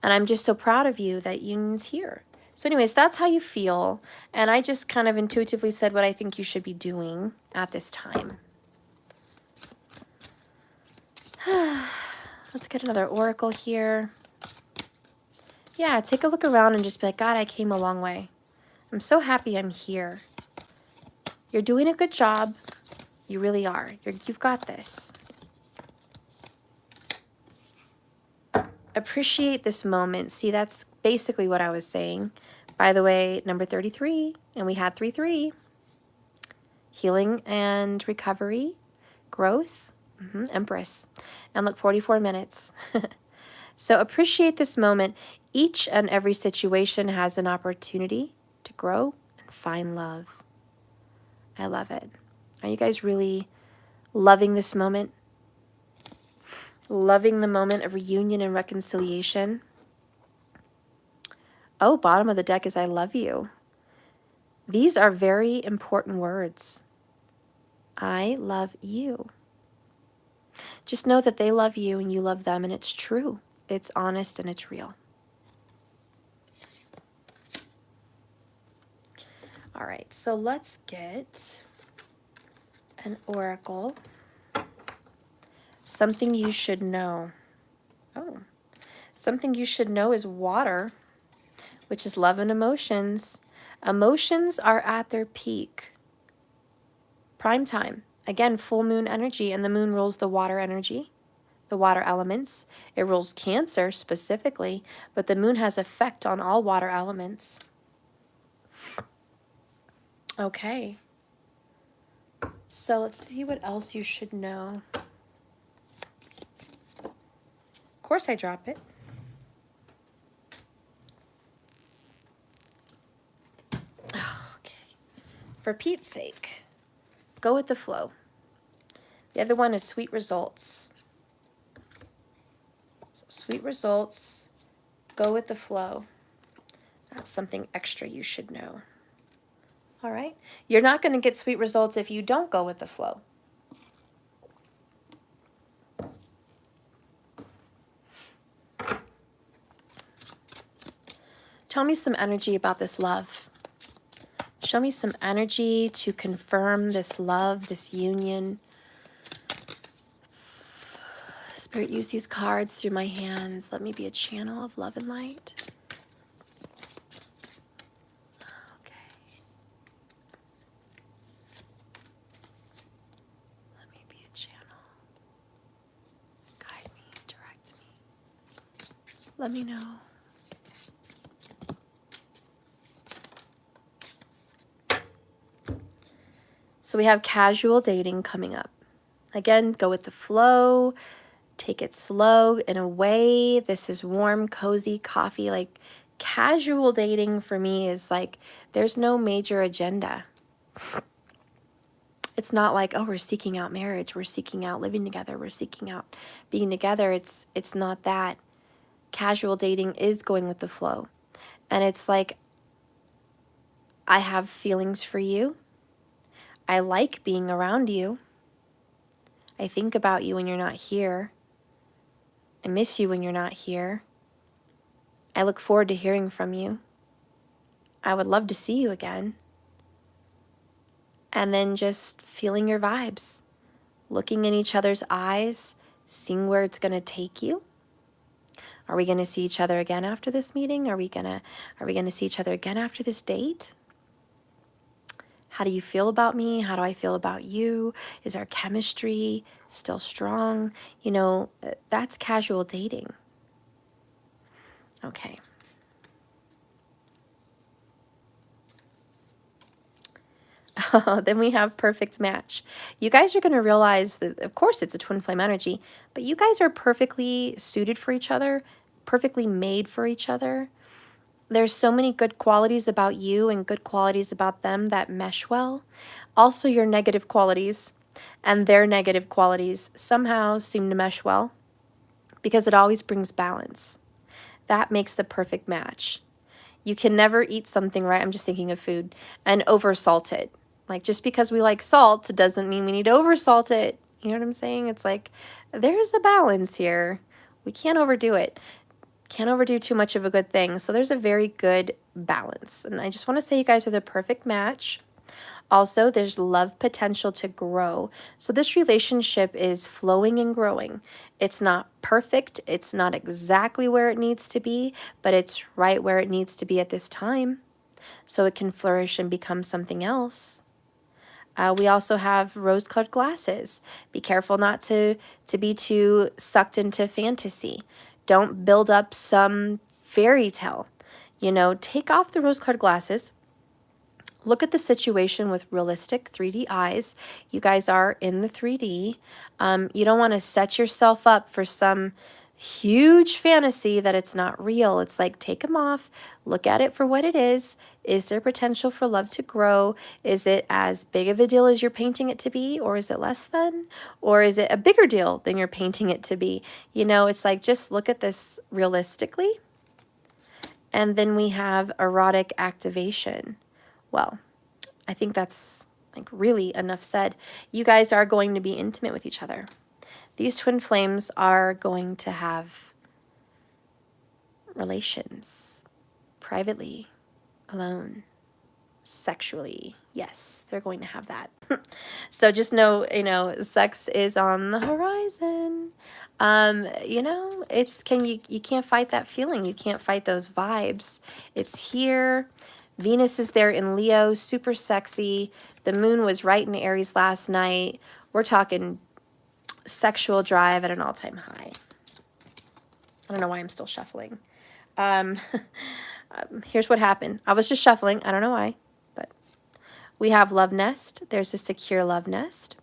And I'm just so proud of you that union's here. So anyways, that's how you feel. And I just kind of intuitively said what I think you should be doing at this time. Let's get another oracle here. Yeah, take a look around and just be like, God, I came a long way. I'm so happy I'm here. You're doing a good job. You really are. You've got this. Appreciate this moment. See, that's basically what I was saying. By the way, number 33, and we had 3-3. Healing and recovery, growth, empress. And look, 44 minutes. So appreciate this moment. Each and every situation has an opportunity to grow and find love. I love it. Are you guys really loving this moment? Loving the moment of reunion and reconciliation? Oh, bottom of the deck is I love you. These are very important words. I love you. Just know that they love you and you love them, and it's true. It's honest and it's real. All right, so let's get an oracle. Something you should know. Oh, something you should know is water, which is love and emotions. Emotions are at their peak. Prime time. Again, full moon energy, and the moon rules the water energy, the water elements. It rules Cancer specifically, but the moon has effect on all water elements. Okay. So let's see what else you should know. Of course I drop it. Okay. For Pete's sake, go with the flow. The other one is sweet results. So sweet results, go with the flow. That's something extra you should know. All right? You're not going to get sweet results if you don't go with the flow. Tell me some energy about this love. Show me some energy to confirm this love, this union. Spirit, use these cards through my hands. Let me be a channel of love and light. Okay. Let me be a channel. Guide me, direct me. Let me know. So we have casual dating coming up. Again, go with the flow. Take it slow. In a way, this is warm, cozy coffee. Like casual dating for me is like there's no major agenda. It's not like, oh, we're seeking out marriage, we're seeking out living together, we're seeking out being together. It's not that. Casual dating is going with the flow. And it's like, I have feelings for you. I like being around you. I think about you when you're not here. I miss you when you're not here. I look forward to hearing from you. I would love to see you again. And then just feeling your vibes, looking in each other's eyes, seeing where it's going to take you. Are we going to see each other again after this meeting? Are we going to see each other again after this date? How do you feel about me? How do I feel about you? Is our chemistry still strong? You know, that's casual dating. Okay. Then we have perfect match. You guys are going to realize that, of course, it's a twin flame energy, but you guys are perfectly suited for each other, perfectly made for each other. There's so many good qualities about you and good qualities about them that mesh well. Also, your negative qualities and their negative qualities somehow seem to mesh well because it always brings balance. That makes the perfect match. You can never eat something, right? I'm just thinking of food, and oversalt it. Like, just because we like salt doesn't mean we need to oversalt it. You know what I'm saying? It's like, there's a balance here. We can't overdo it. Can't overdo too much of a good thing. So there's a very good balance. And I just want to say you guys are the perfect match. Also, there's love potential to grow. So this relationship is flowing and growing. It's not perfect. It's not exactly where it needs to be, but it's right where it needs to be at this time. So it can flourish and become something else. We also have rose-colored glasses. Be careful not to be too sucked into fantasy. Don't build up some fairy tale. You know, take off the rose-colored glasses. Look at the situation with realistic 3D eyes. You guys are in the 3D. You don't want to set yourself up for some huge fantasy that it's not real. It's like, take them off, look at it for what it is. Is there potential for love to grow? Is it as big of a deal as you're painting it to be, or is it less than? Or is it a bigger deal than you're painting it to be? You know, it's like, just look at this realistically. And then we have erotic activation. Well, I think that's like really enough said. You guys are going to be intimate with each other. These twin flames are going to have relations privately, alone. sexually. Yes, they're going to have that. So just know, sex is on the horizon. You can't fight that feeling. You can't fight those vibes. It's here. Venus is there in Leo, super sexy. The moon was right in Aries last night. We're talking sexual drive at an all-time high. I don't know why I'm still shuffling. Here's what happened. I was just shuffling. I don't know why, but we have love nest. There's a secure love nest.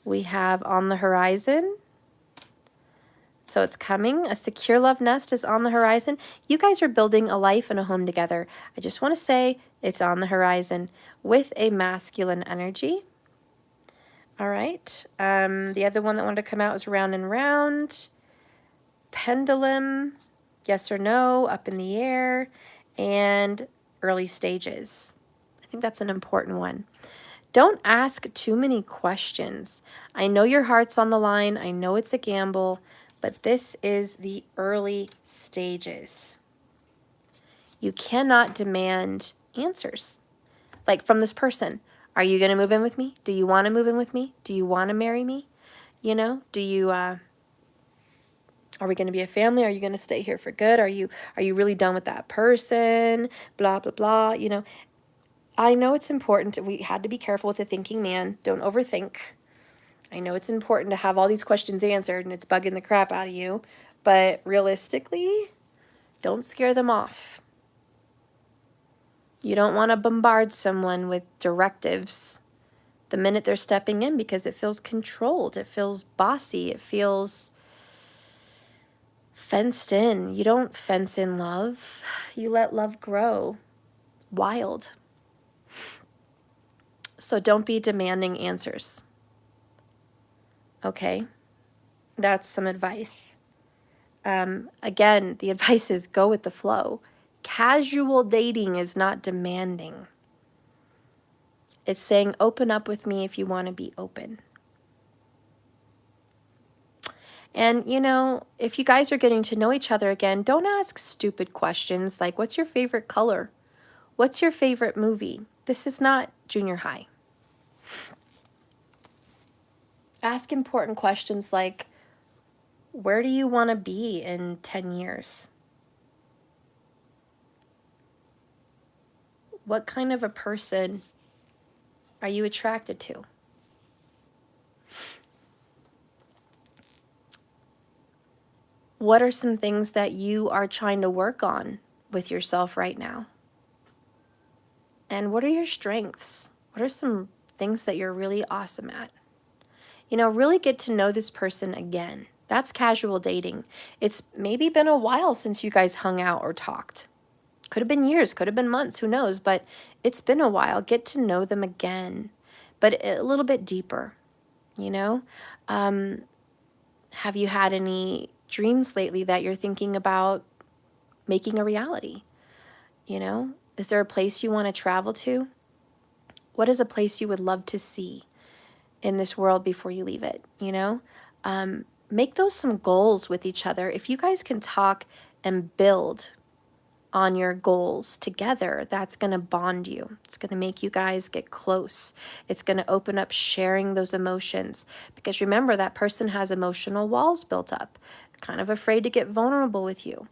We have on the horizon. So it's coming. A secure love nest is on the horizon. You guys are building a life and a home together. I just want to say it's on the horizon with a masculine energy. All right. The other one that wanted to come out is round and round. Pendulum, yes or no, up in the air, and early stages. I think that's an important one. Don't ask too many questions. I know your heart's on the line. I know it's a gamble, but this is the early stages. You cannot demand answers. Like from this person, are you going to move in with me? Do you want to move in with me? Do you want to marry me? Do you, are we going to be a family? Are you going to stay here for good? Are you really done with that person? Blah, blah, blah. I know it's important. We had to be careful with the thinking man. Don't overthink. I know it's important to have all these questions answered and it's bugging the crap out of you. But realistically, don't scare them off. You don't want to bombard someone with directives the minute they're stepping in because it feels controlled. It feels bossy. It feels fenced in. You don't fence in love. You let love grow wild. So don't be demanding answers. Okay? That's some advice. Again, the advice is go with the flow. Casual dating is not demanding. It's saying open up with me if you want to be open. And, if you guys are getting to know each other again, don't ask stupid questions like, what's your favorite color? What's your favorite movie? This is not junior high. Ask important questions like, where do you want to be in 10 years? What kind of a person are you attracted to? What are some things that you are trying to work on with yourself right now? And what are your strengths? What are some things that you're really awesome at? Really get to know this person again. That's casual dating. It's maybe been a while since you guys hung out or talked. Could have been years, could have been months, who knows? But it's been a while. Get to know them again, but a little bit deeper, Have you had any dreams lately that you're thinking about making a reality? Is there a place you want to travel to? What is a place you would love to see in this world before you leave it? Make those some goals with each other. If you guys can talk and build on your goals together, that's going to bond you. It's going to make you guys get close. It's going to open up sharing those emotions. Because remember, that person has emotional walls built up, kind of afraid to get vulnerable with you.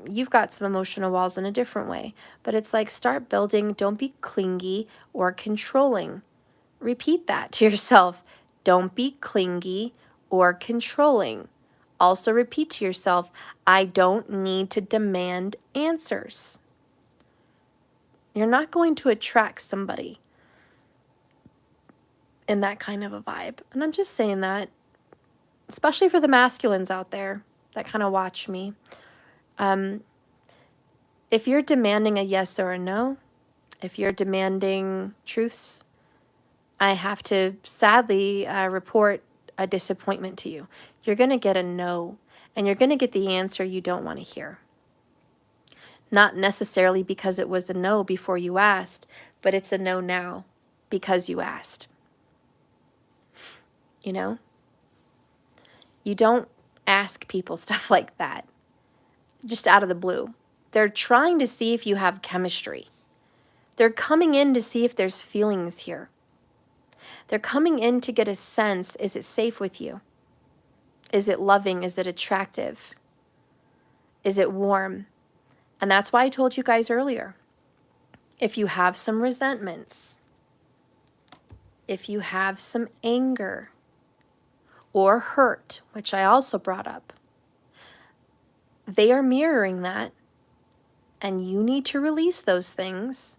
You've got some emotional walls in a different way, but it's like start building. Don't be clingy or controlling. Repeat that to yourself. Don't be clingy or controlling. Also repeat to yourself, I don't need to demand answers. You're not going to attract somebody in that kind of a vibe. And I'm just saying that, especially for the masculines out there that kind of watch me. If you're demanding a yes or a no, if you're demanding truths, I have to sadly report a disappointment to you. You're going to get a no, and you're going to get the answer you don't want to hear. Not necessarily because it was a no before you asked, but it's a no now because you asked. You don't ask people stuff like that just out of the blue. They're trying to see if you have chemistry. They're coming in to see if there's feelings here. They're coming in to get a sense, is it safe with you? Is it loving? Is it attractive? Is it warm? And that's why I told you guys earlier, if you have some resentments, if you have some anger or hurt, which I also brought up, they are mirroring that, and you need to release those things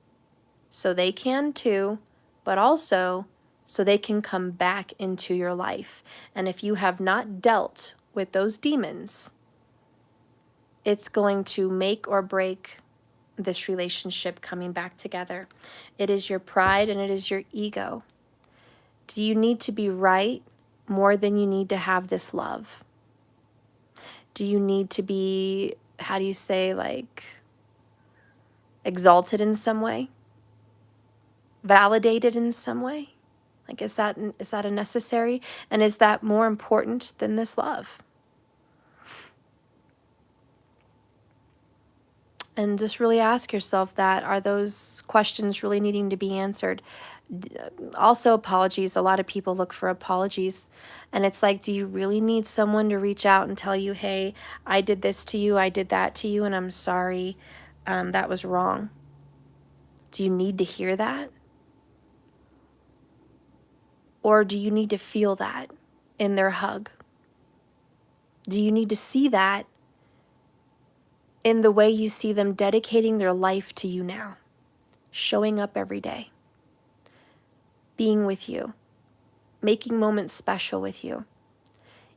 so they can too, but also so they can come back into your life. And if you have not dealt with those demons, it's going to make or break this relationship coming back together. It is your pride and it is your ego. Do you need to be right more than you need to have this love? Do you need to be, how do you say, like, exalted in some way? Validated in some way? Like, is that a necessary? And is that more important than this love? And just really ask yourself that. Are those questions really needing to be answered? Also, apologies. A lot of people look for apologies. And it's like, do you really need someone to reach out and tell you, hey, I did this to you, I did that to you, and I'm sorry, that was wrong? Do you need to hear that? Or do you need to feel that in their hug? Do you need to see that in the way you see them dedicating their life to you now, showing up every day, being with you, making moments special with you?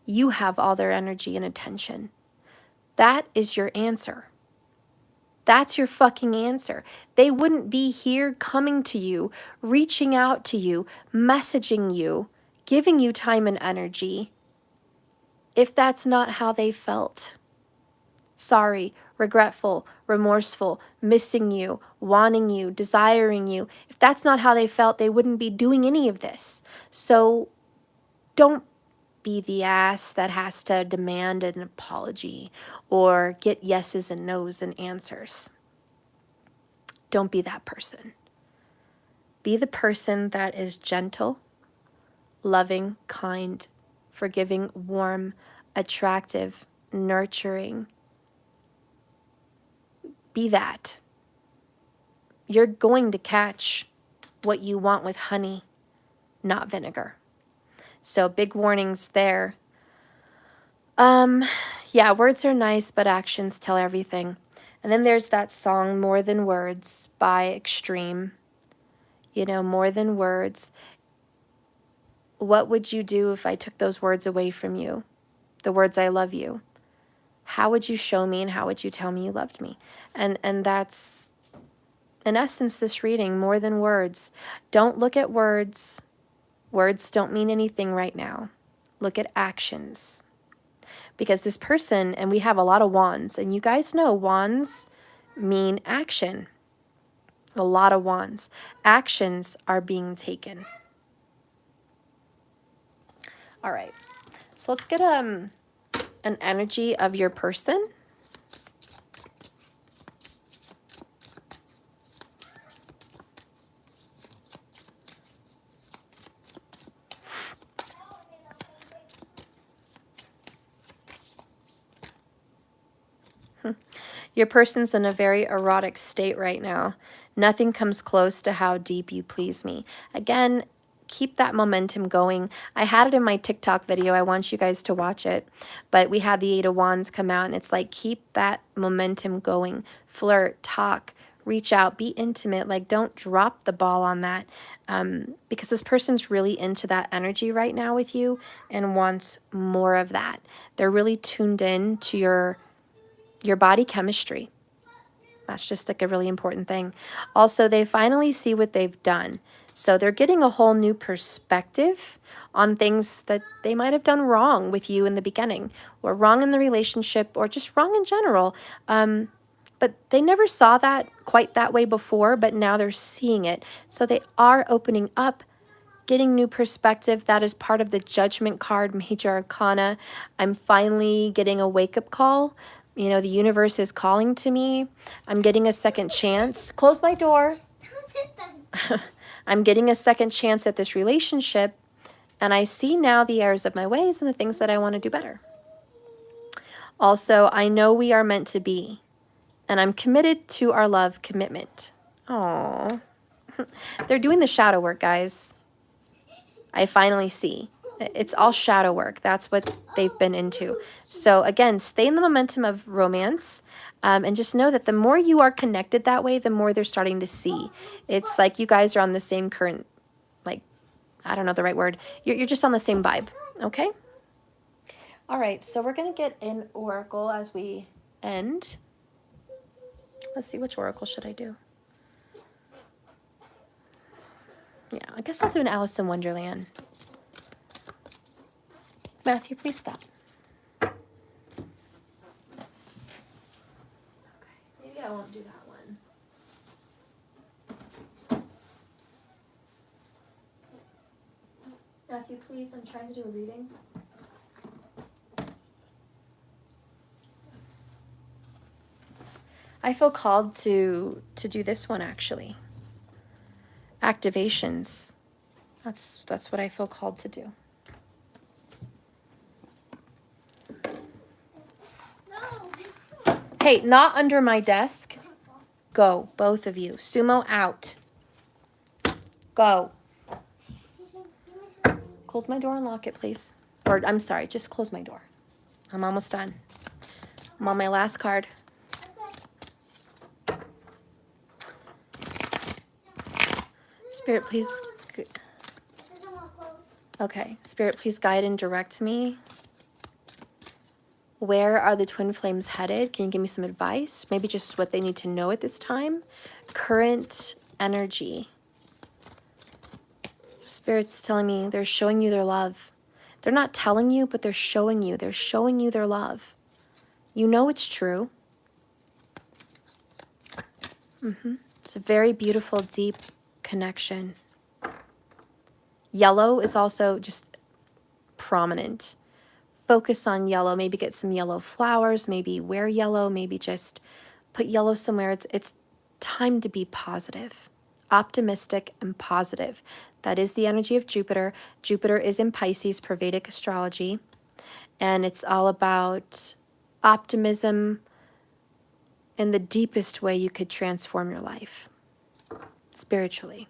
You have all their energy and attention. That is your answer. That's your fucking answer. They wouldn't be here coming to you, reaching out to you, messaging you, giving you time and energy if that's not how they felt. Sorry, regretful, remorseful, missing you, wanting you, desiring you. If that's not how they felt, they wouldn't be doing any of this. So don't be the ass that has to demand an apology or get yeses and nos and answers. Don't be that person. Be the person that is gentle, loving, kind, forgiving, warm, attractive, nurturing. Be that. You're going to catch what you want with honey, not vinegar. So big warnings there. Yeah, words are nice, but actions tell everything. And then there's that song, More Than Words by Extreme. You know, more than words. What would you do if I took those words away from you? The words, I love you. How would you show me and how would you tell me you loved me? And that's, in essence, this reading, more than words. Don't look at words. Words don't mean anything right now. Look at actions. Because this person, and we have a lot of wands, and you guys know wands mean action. A lot of wands. Actions are being taken. All right. So let's get an energy of your person. Your person's in a very erotic state right now. Nothing comes close to how deep you please me. Again, keep that momentum going. I had it in my TikTok video. I want you guys to watch it. But we had the Eight of Wands come out, and it's like, keep that momentum going. Flirt, talk, reach out, be intimate. Like, don't drop the ball on that. Because this person's really into that energy right now with you and wants more of that. They're really tuned in to your body chemistry. That's just like a really important thing. Also, they finally see what they've done. So they're getting a whole new perspective on things that they might have done wrong with you in the beginning, or wrong in the relationship, or just wrong in general. But they never saw that quite that way before, but now they're seeing it. So they are opening up, getting new perspective. That is part of the Judgment card, Major Arcana. I'm finally getting a wake-up call. You know, the universe is calling to me. I'm getting a second chance. Close my door. I'm getting a second chance at this relationship, and I see now the errors of my ways and the things that I want to do better. Also, I know we are meant to be, and I'm committed to our love commitment. Oh, they're doing the shadow work, guys. I finally see. It's all shadow work. That's what they've been into. So again, stay in the momentum of romance, and just know that the more you are connected that way, the more they're starting to see. It's like you guys are on the same current, like, I don't know the right word. You're just on the same vibe, okay? All right, so we're going to get an oracle as we end. Let's see, which oracle should I do? Yeah, I guess I'll do an Alice in Wonderland. Matthew, please stop. Okay, maybe I won't do that one. Matthew, please, I'm trying to do a reading. I feel called to do this one, actually. Activations. That's what I feel called to do. Hey, not under my desk. Go, both of you. Sumo out. Go. Close my door and lock it, please. Or, I'm sorry, just close my door. I'm almost done. I'm on my last card. Spirit, please. Okay, Spirit, please guide and direct me. Where are the twin flames headed? Can you give me some advice? Maybe just what they need to know at this time. Current energy. Spirit's telling me they're showing you their love. They're not telling you, but they're showing you. They're showing you their love. You know it's true. It's a very beautiful, deep connection. Yellow is also just prominent. Focus on yellow. Maybe get some yellow flowers. Maybe wear yellow. Maybe just put yellow somewhere. It's time to be positive, optimistic, and positive. That is the energy of Jupiter. Jupiter is in Pisces per Vedic astrology, and it's all about optimism in the deepest way you could transform your life spiritually.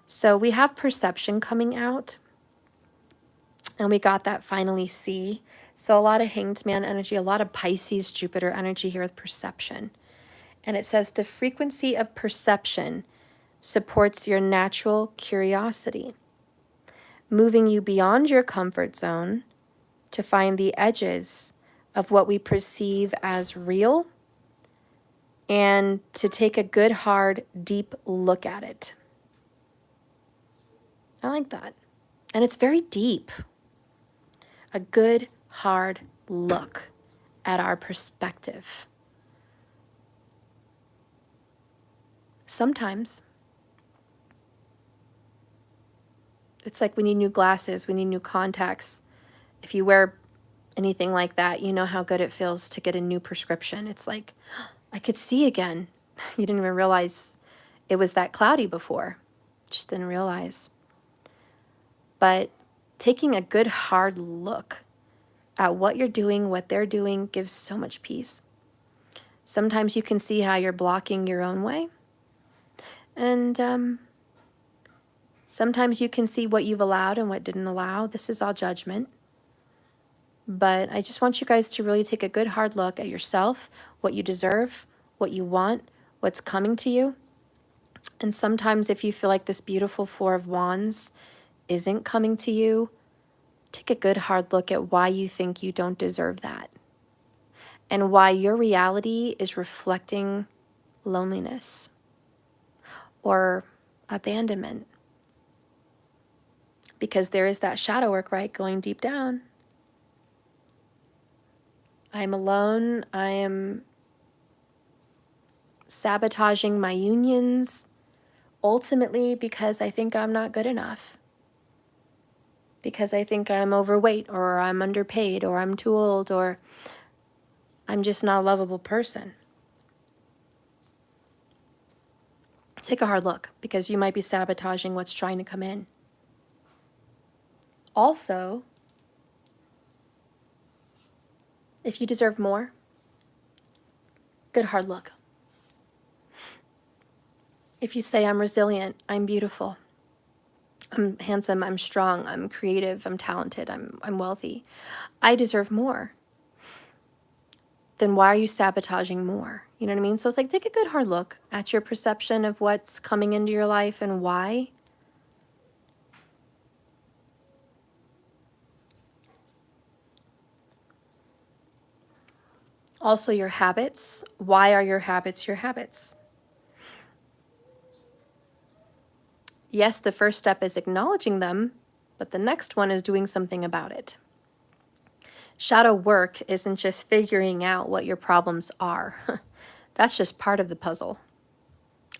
So we have perception coming out, and we got that finally see. So a lot of Hanged Man energy, a lot of Pisces Jupiter energy here with perception. And it says the frequency of perception supports your natural curiosity, moving you beyond your comfort zone to find the edges of what we perceive as real and to take a good, hard, deep look at it. I like that. And it's very deep. A good, hard look at our perspective. Sometimes it's like we need new glasses, we need new contacts. If you wear anything like that, you know how good it feels to get a new prescription. It's like, I could see again. You didn't even realize it was that cloudy before. Just didn't realize. But taking a good hard look at what you're doing, what they're doing, gives so much peace. Sometimes you can see how you're blocking your own way. And sometimes you can see what you've allowed and what didn't allow. This is all judgment. But I just want you guys to really take a good hard look at yourself, what you deserve, what you want, what's coming to you. And sometimes if you feel like this beautiful Four of Wands isn't coming to you, take a good hard look at why you think you don't deserve that and why your reality is reflecting loneliness or abandonment. Because there is that shadow work, right? Going deep down. I'm alone. I am sabotaging my unions, ultimately because I think I'm not good enough. Because I think I'm overweight, or I'm underpaid, or I'm too old, or I'm just not a lovable person. take a hard look, because you might be sabotaging what's trying to come in. Also, if you deserve more, good hard look. If you say, I'm resilient, I'm beautiful, I'm handsome, I'm strong, I'm creative, I'm talented, I'm wealthy, I deserve more, then why are you sabotaging more? You know what I mean? So it's like, take a good hard look at your perception of what's coming into your life and why. Also, your habits. Why are your habits your habits? Yes, the first step is acknowledging them, but the next one is doing something about it. Shadow work isn't just figuring out what your problems are. That's just part of the puzzle.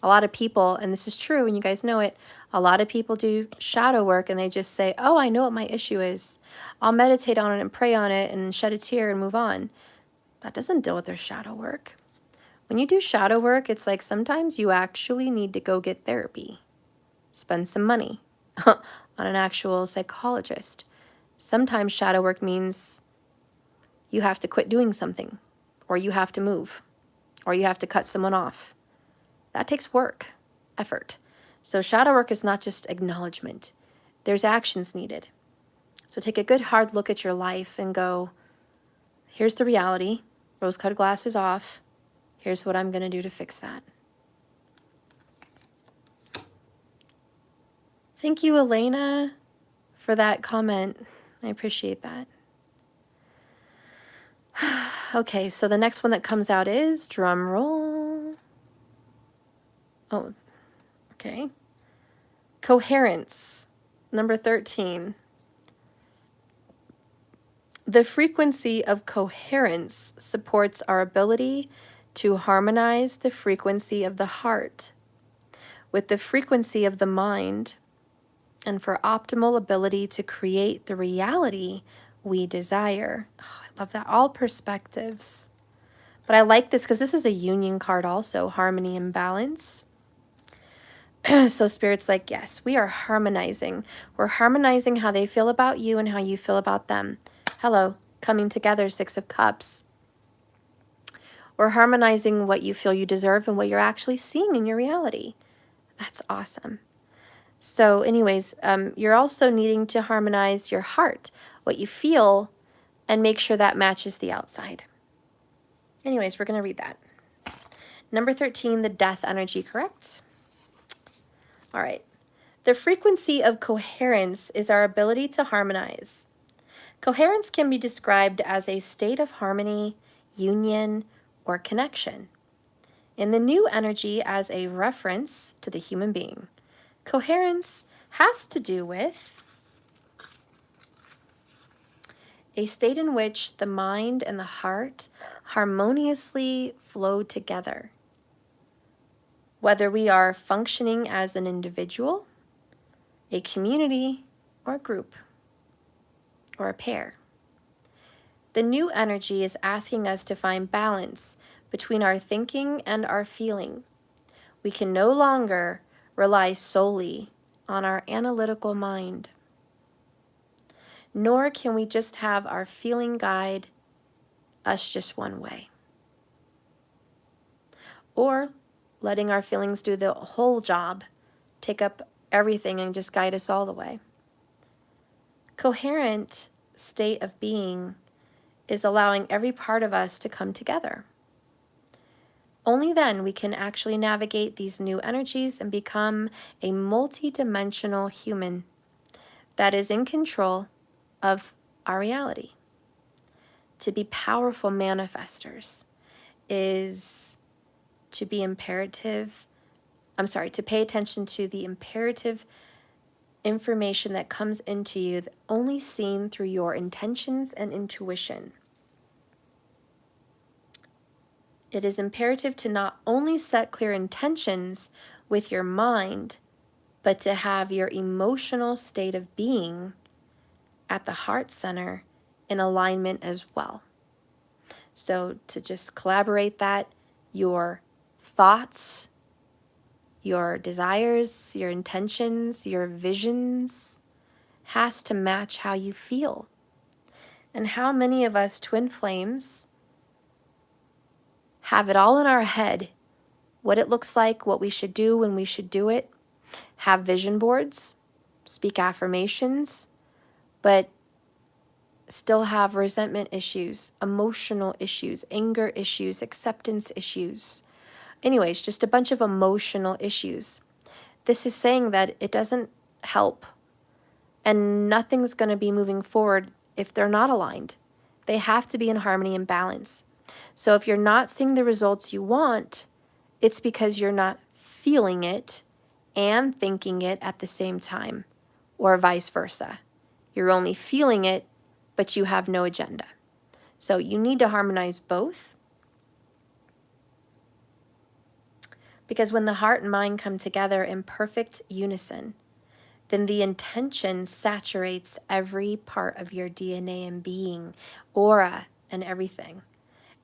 A lot of people, and this is true and you guys know it, a lot of people do shadow work and they just say, oh, I know what my issue is. I'll meditate on it and pray on it and shed a tear and move on. That doesn't deal with their shadow work. When you do shadow work, it's like sometimes you actually need to go get therapy. Spend some money on an actual psychologist. Sometimes shadow work means you have to quit doing something, or you have to move, or you have to cut someone off. That takes work, effort. So shadow work is not just acknowledgement. There's actions needed. So take a good hard look at your life and go, here's the reality, rose-colored glasses off. Here's what I'm going to do to fix that. Thank you, Elena, for that comment. I appreciate that. Okay, so the next one that comes out is, drum roll. Oh, okay. Coherence, number 13. The frequency of coherence supports our ability to harmonize the frequency of the heart with the frequency of the mind, and for optimal ability to create the reality we desire. Oh, I love that. All perspectives. But I like this because this is a union card also, harmony and balance. So Spirit's like, yes, we are harmonizing. We're harmonizing how they feel about you and how you feel about them. Hello, coming together, Six of Cups. We're harmonizing what you feel you deserve and what you're actually seeing in your reality. That's awesome. So anyways, you're also needing to harmonize your heart, what you feel, and make sure that matches the outside. Anyways, we're going to read that. Number 13, the death energy, correct? All right. The frequency of coherence is our ability to harmonize. Coherence can be described as a state of harmony, union, or connection. In the new energy as a reference to the human being, coherence has to do with a state in which the mind and the heart harmoniously flow together. Whether we are functioning as an individual, a community, or a group, or a pair. The new energy is asking us to find balance between our thinking and our feeling. We can no longer rely solely on our analytical mind, nor can we just have our feeling guide us just one way, or letting our feelings do the whole job, take up everything and just guide us all the way. Coherent state of being is allowing every part of us to come together. Only then we can actually navigate these new energies and become a multi-dimensional human that is in control of our reality. To be powerful manifestors is to be to pay attention to the imperative information that comes into you, only seen through your intentions and intuition. It is imperative to not only set clear intentions with your mind, but to have your emotional state of being at the heart center in alignment as well. So to just collaborate that, your thoughts, Your desires, your intentions, your visions has to match how you feel. And how many of us twin flames have it all in our head, what it looks like, what we should do when we should do it, have vision boards, speak affirmations, but still have resentment issues, emotional issues, anger issues, acceptance issues. Anyways, just a bunch of emotional issues. This is saying that it doesn't help, and nothing's going to be moving forward if they're not aligned. They have to be in harmony and balance. So if you're not seeing the results you want, it's because you're not feeling it and thinking it at the same time, or vice versa. You're only feeling it, but you have no agenda. So you need to harmonize both, because when the heart and mind come together in perfect unison, then the intention saturates every part of your DNA and being, aura, and everything.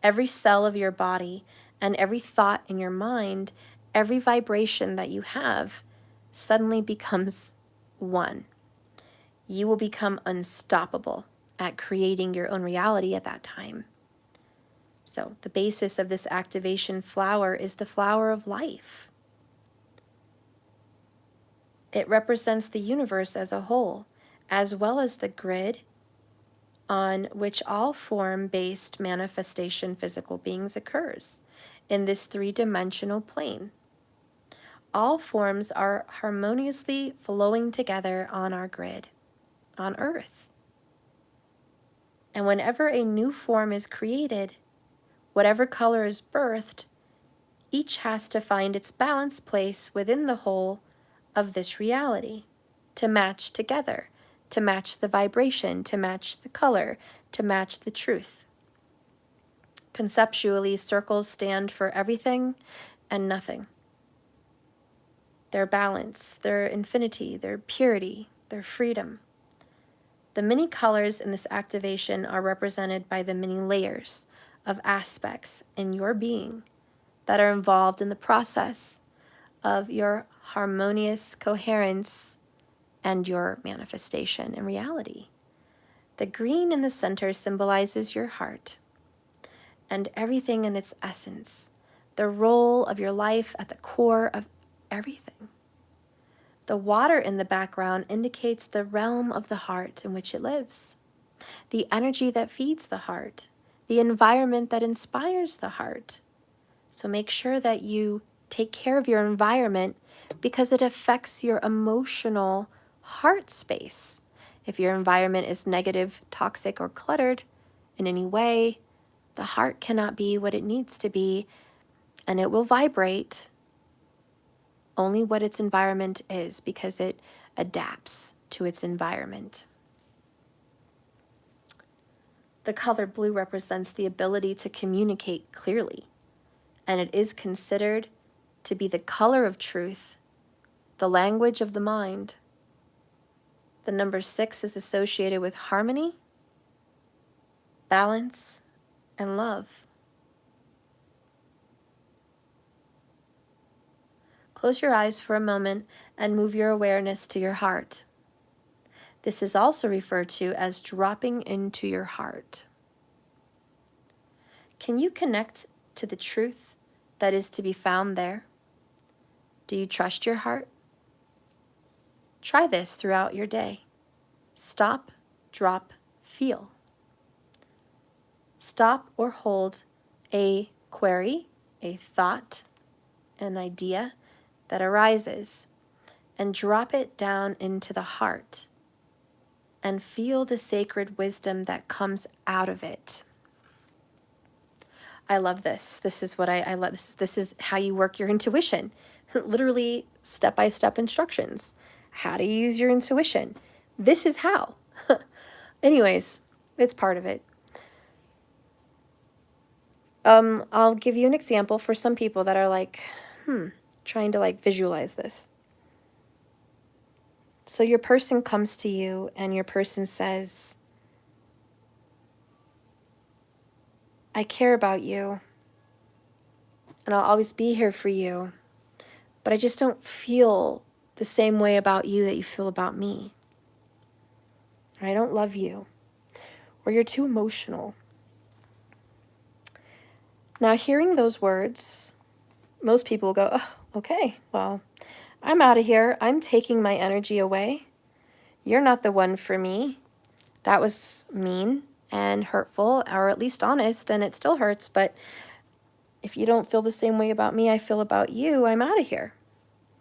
Every cell of your body and every thought in your mind, every vibration that you have suddenly becomes one. You will become unstoppable at creating your own reality at that time. So the basis of this activation flower is the flower of life. It represents the universe as a whole, as well as the grid on which all form-based manifestation physical beings occurs in this three-dimensional plane. All forms are harmoniously flowing together on our grid, on Earth. And whenever a new form is created, whatever color is birthed, each has to find its balanced place within the whole of this reality to match together, to match the vibration, to match the color, to match the truth. Conceptually, circles stand for everything and nothing. Their balance, their infinity, their purity, their freedom. The many colors in this activation are represented by the many layers of aspects in your being that are involved in the process of your harmonious coherence and your manifestation in reality. The green in the center symbolizes your heart and everything in its essence, the role of your life at the core of everything. The water in the background indicates the realm of the heart in which it lives, the energy that feeds the heart, the environment that inspires the heart. So make sure that you take care of your environment because it affects your emotional heart space. If your environment is negative, toxic, or cluttered in any way, the heart cannot be what it needs to be, and it will vibrate only what its environment is because it adapts to its environment. The color blue represents the ability to communicate clearly, and it is considered to be the color of truth, the language of the mind. The number 6 is associated with harmony, balance, and love. Close your eyes for a moment and move your awareness to your heart. This is also referred to as dropping into your heart. Can you connect to the truth that is to be found there? Do you trust your heart? Try this throughout your day. Stop, drop, feel. Stop or hold a query, a thought, an idea that arises, and drop it down into the heart and feel the sacred wisdom that comes out of it. I love this. This is what I love. This is how you work your intuition. Literally step-by-step instructions. How to use your intuition. This is how. Anyways, it's part of it. I'll give you an example for some people that are like, trying to like visualize this. So your person comes to you and your person says, I care about you and I'll always be here for you, but I just don't feel the same way about you that you feel about me. Or I don't love you. Or you're too emotional. Now, hearing those words, most people will go, oh, okay, well, I'm out of here. I'm taking my energy away. You're not the one for me. That was mean and hurtful, or at least honest, and it still hurts, but if you don't feel the same way about me I feel about you, I'm out of here,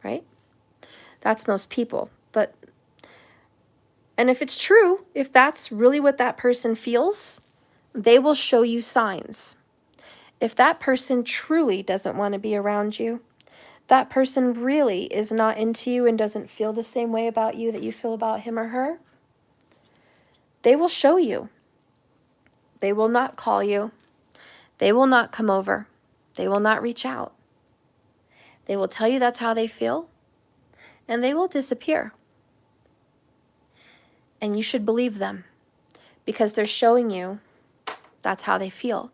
right? That's most people. And if it's true, if that's really what that person feels, they will show you signs. If that person truly doesn't want to be around you, that person really is not into you and doesn't feel the same way about you that you feel about him or her, they will show you. They will not call you. They will not come over. They will not reach out. They will tell you that's how they feel, and they will disappear. And you should believe them because they're showing you that's how they feel.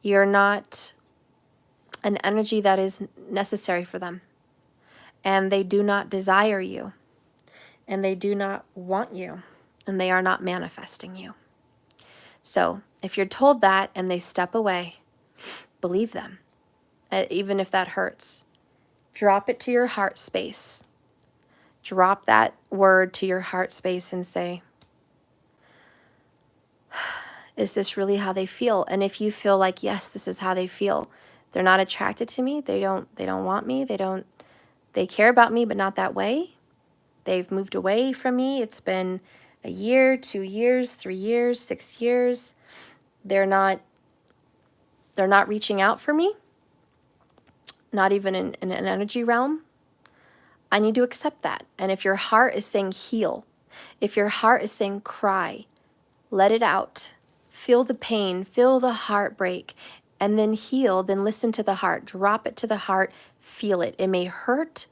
You're not an energy that is necessary for them. And they do not desire you. And they do not want you. And they are not manifesting you. So if you're told that and they step away, believe them. Even if that hurts. Drop it to your heart space. Drop that word to your heart space and say, is this really how they feel? And if you feel like, yes, this is how they feel, they're not attracted to me, they don't want me, they care about me, but not that way. They've moved away from me. It's been a year, 2 years, 3 years, 6 years. They're not reaching out for me, not even in an energy realm. I need to accept that. And if your heart is saying heal, if your heart is saying cry, let it out. Feel the pain, feel the heartbreak, and then heal, then listen to the heart. Drop it to the heart, feel it. It may hurt,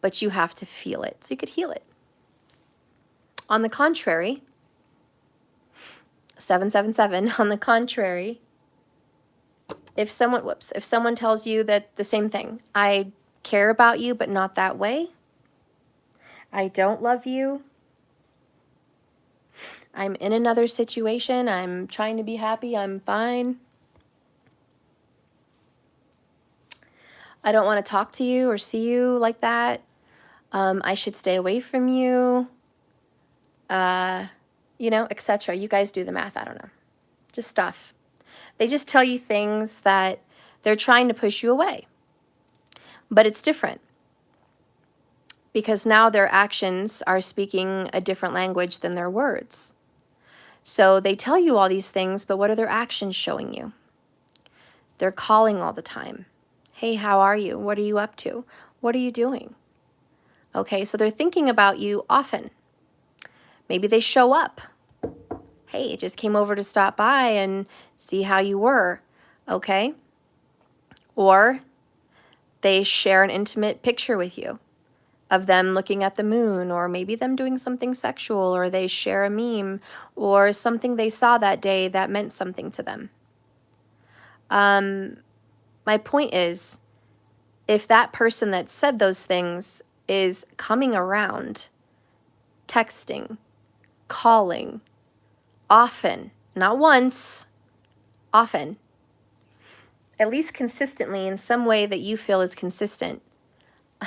but you have to feel it so you could heal it. On the contrary, 777, on the contrary, if someone tells you that the same thing, I care about you, but not that way, I don't love you, I'm in another situation, I'm trying to be happy, I'm fine, I don't want to talk to you or see you like that, I should stay away from you, etc. You guys do the math, I don't know. Just stuff. They just tell you things that they're trying to push you away. But it's different. Because now their actions are speaking a different language than their words. So they tell you all these things, but what are their actions showing you? They're calling all the time. Hey, how are you? What are you up to? What are you doing? Okay, so they're thinking about you often. Maybe they show up. Hey, I just came over to stop by and see how you were. Okay? Or they share an intimate picture with you of them looking at the moon, or maybe them doing something sexual, or they share a meme or something they saw that day that meant something to them. My point is, if that person that said those things is coming around, texting, calling, often, not once, often, at least consistently in some way that you feel is consistent,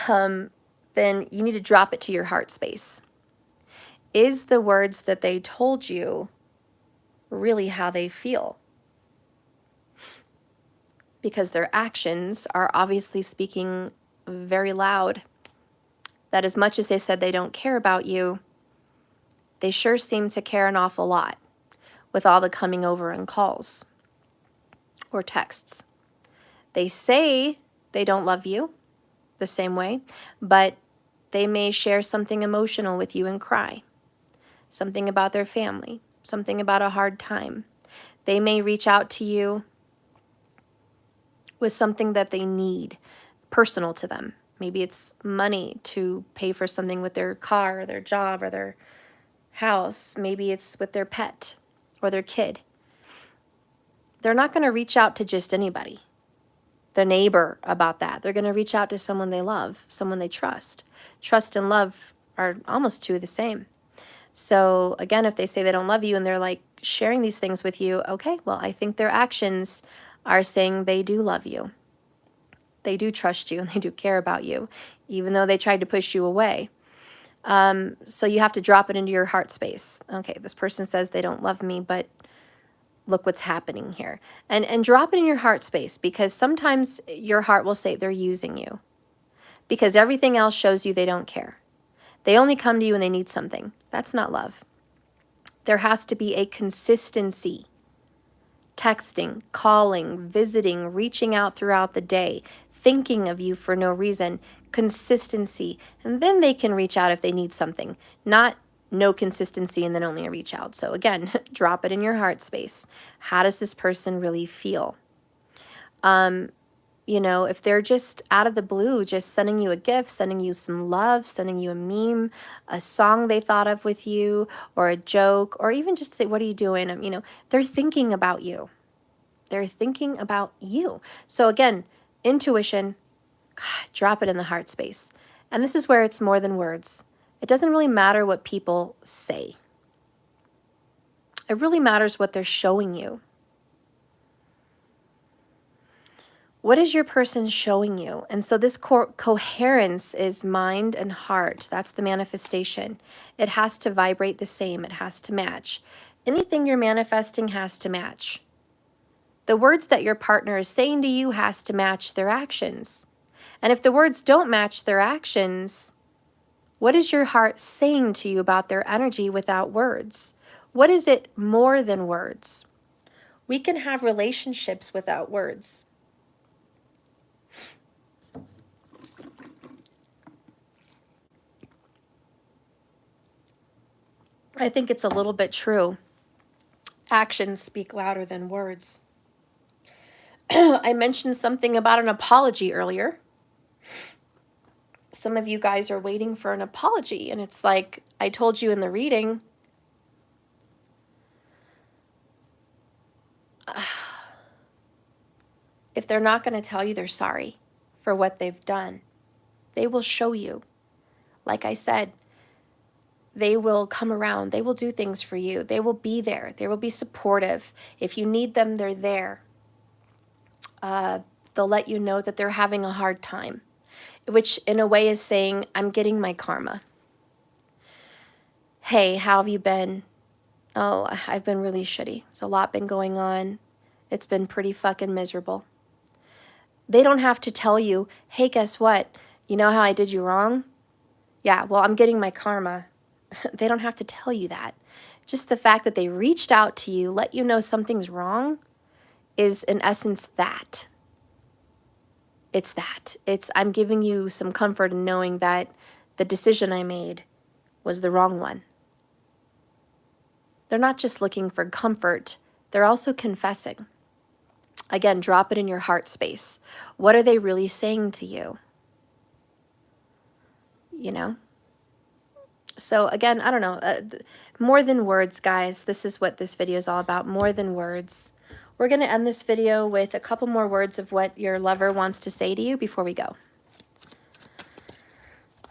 then you need to drop it to your heart space. Is the words that they told you really how they feel? Because their actions are obviously speaking very loud. That as much as they said they don't care about you, they sure seem to care an awful lot with all the coming over and calls or texts. They say they don't love you the same way, but they may share something emotional with you and cry. Something about their family, something about a hard time. They may reach out to you with something that they need, personal to them. Maybe it's money to pay for something with their car or their job or their house. Maybe it's with their pet or their kid. They're not going to reach out to just anybody. the neighbor about that. They're going to reach out to someone they love, someone they trust. Trust and love are almost two of the same. So again, if they say they don't love you and they're like sharing these things with you, okay, well, I think their actions are saying they do love you. They do trust you and they do care about you, even though they tried to push you away. So you have to drop it into your heart space. Okay, this person says they don't love me, but look what's happening here. And drop it in your heart space, because sometimes your heart will say they're using you, because everything else shows you they don't care. They only come to you when they need something. That's not love. There has to be a consistency. Texting, calling, visiting, reaching out throughout the day, thinking of you for no reason, consistency. And then they can reach out if they need something, not no consistency and then only a reach out. So again, drop it in your heart space. How does this person really feel? You know, if they're just out of the blue, just sending you a gift, sending you some love, sending you a meme, a song they thought of with you, or a joke, or even just say, what are you doing? You know, they're thinking about you. They're thinking about you. So again, intuition, God, drop it in the heart space. And this is where it's more than words. It doesn't really matter what people say. It really matters what they're showing you. What is your person showing you? And so this coherence is mind and heart. That's the manifestation. It has to vibrate the same. It has to match. Anything you're manifesting has to match. The words that your partner is saying to you has to match their actions. And if the words don't match their actions, what is your heart saying to you about their energy without words? What is it more than words? We can have relationships without words. I think it's a little bit true. Actions speak louder than words. I mentioned something about an apology earlier. Some of you guys are waiting for an apology, and it's like I told you in the reading, if they're not going to tell you they're sorry for what they've done, they will show you. Like I said, they will come around. They will do things for you. They will be there. They will be supportive. If you need them, they're there. They'll let you know that they're having a hard time, which in a way is saying, I'm getting my karma. Hey, how have you been? Oh, I've been really shitty. There's a lot been going on. It's been pretty fucking miserable. They don't have to tell you, hey, guess what? You know how I did you wrong? Yeah, well, I'm getting my karma. They don't have to tell you that. Just the fact that they reached out to you, let you know something's wrong, is in essence that. It's that. I'm giving you some comfort in knowing that the decision I made was the wrong one. They're not just looking for comfort, they're also confessing. Again, drop it in your heart space. What are they really saying to you? You know? So again, I don't know, more than words, guys. This is what this video is all about, more than words. We're going to end this video with a couple more words of what your lover wants to say to you before we go.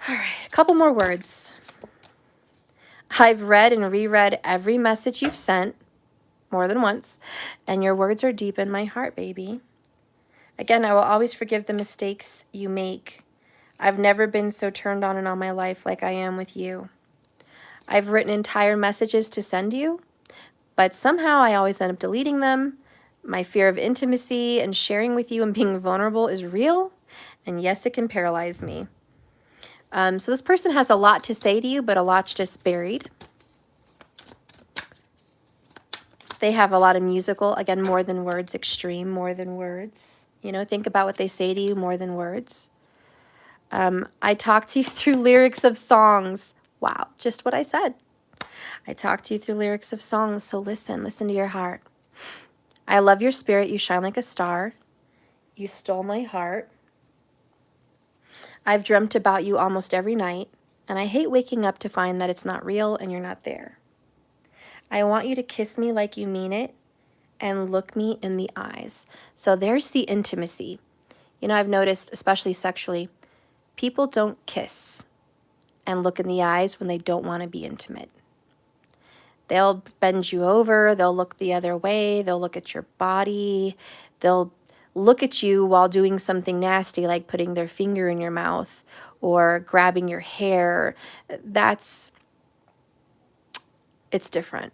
All right, a couple more words. I've read and reread every message you've sent more than once, and your words are deep in my heart, baby. Again, I will always forgive the mistakes you make. I've never been so turned on in all my life like I am with you. I've written entire messages to send you, but somehow I always end up deleting them. My fear of intimacy and sharing with you and being vulnerable is real, and yes, it can paralyze me. So this person has a lot to say to you, but a lot's just buried. They have a lot of musical, again, more than words, extreme, more than words. You know, think about what they say to you, more than words. I talk to you through lyrics of songs. Wow, just what I said. I talk to you through lyrics of songs, so listen to your heart. I love your spirit, you shine like a star. You stole my heart. I've dreamt about you almost every night, and I hate waking up to find that it's not real and you're not there. I want you to kiss me like you mean it and look me in the eyes. So there's the intimacy. You know, I've noticed, especially sexually, people don't kiss and look in the eyes when they don't want to be intimate. They'll bend you over, they'll look the other way, they'll look at your body, they'll look at you while doing something nasty like putting their finger in your mouth or grabbing your hair. It's different.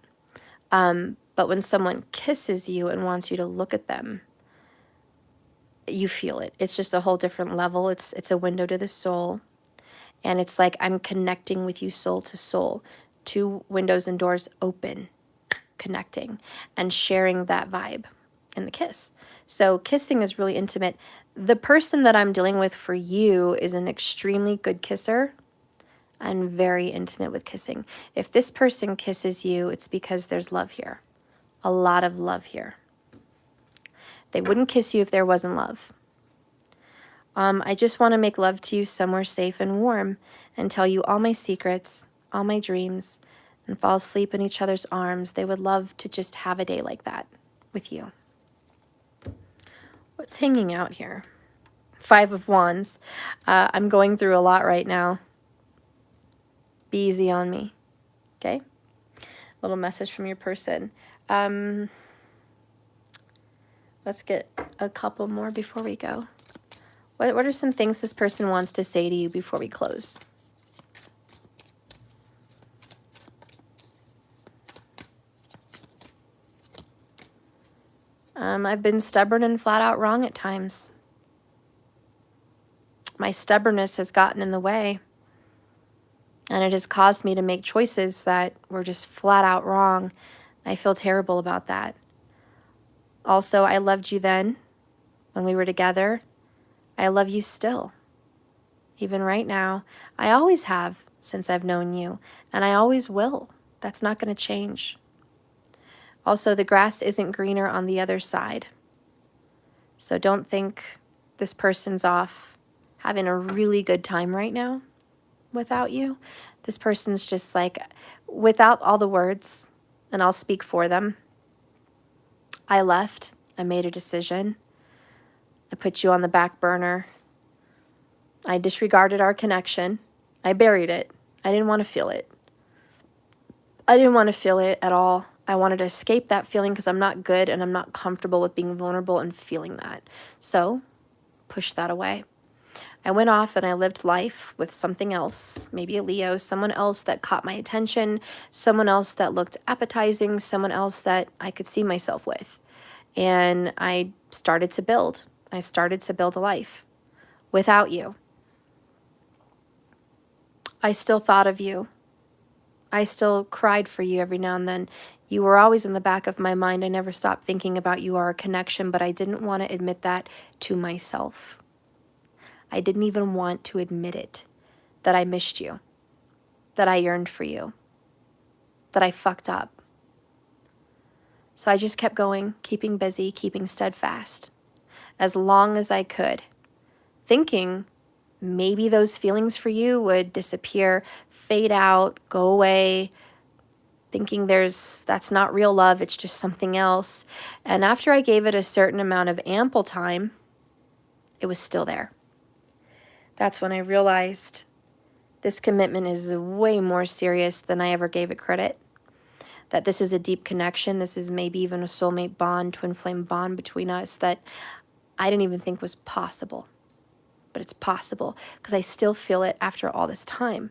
But when someone kisses you and wants you to look at them, you feel it. It's just a whole different level. It's a window to the soul. And it's like I'm connecting with you soul to soul. Two windows and doors open, connecting and sharing that vibe in the kiss. So kissing is really intimate. The person that I'm dealing with for you is an extremely good kisser and very intimate with kissing. If this person kisses you, it's because there's love here. A lot of love here. They wouldn't kiss you if there wasn't love. I just want to make love to you somewhere safe and warm and tell you all my secrets, all my dreams, and fall asleep in each other's arms. They would love to just have a day like that with you. What's hanging out here? 5 of Wands. I'm going through a lot right now. Be easy on me, okay? Little message from your person. Let's get a couple more before we go. What are some things this person wants to say to you before we close? I've been stubborn and flat out wrong at times. My stubbornness has gotten in the way, and it has caused me to make choices that were just flat out wrong. I feel terrible about that. Also, I loved you then when we were together. I love you still, even right now. I always have since I've known you, and I always will. That's not going to change. Also, the grass isn't greener on the other side. So don't think this person's off having a really good time right now without you. This person's just like, without all the words, and I'll speak for them. I left. I made a decision. I put you on the back burner. I disregarded our connection. I buried it. I didn't want to feel it. I didn't want to feel it at all. I wanted to escape that feeling because I'm not good and I'm not comfortable with being vulnerable and feeling that. So, push that away. I went off and I lived life with something else, maybe a Leo, someone else that caught my attention, someone else that looked appetizing, someone else that I could see myself with. And I started to build. I started to build a life without you. I still thought of you. I still cried for you every now and then. You were always in the back of my mind. I never stopped thinking about you or our connection, but I didn't want to admit that to myself. I didn't even want to admit it, that I missed you, that I yearned for you, that I fucked up. So I just kept going, keeping busy, keeping steadfast, as long as I could, thinking maybe those feelings for you would disappear, fade out, go away, thinking that's not real love, it's just something else. And after I gave it a certain amount of ample time, it was still there. That's when I realized this commitment is way more serious than I ever gave it credit. That this is a deep connection. This is maybe even a soulmate bond, twin flame bond between us that I didn't even think was possible. But it's possible because I still feel it after all this time.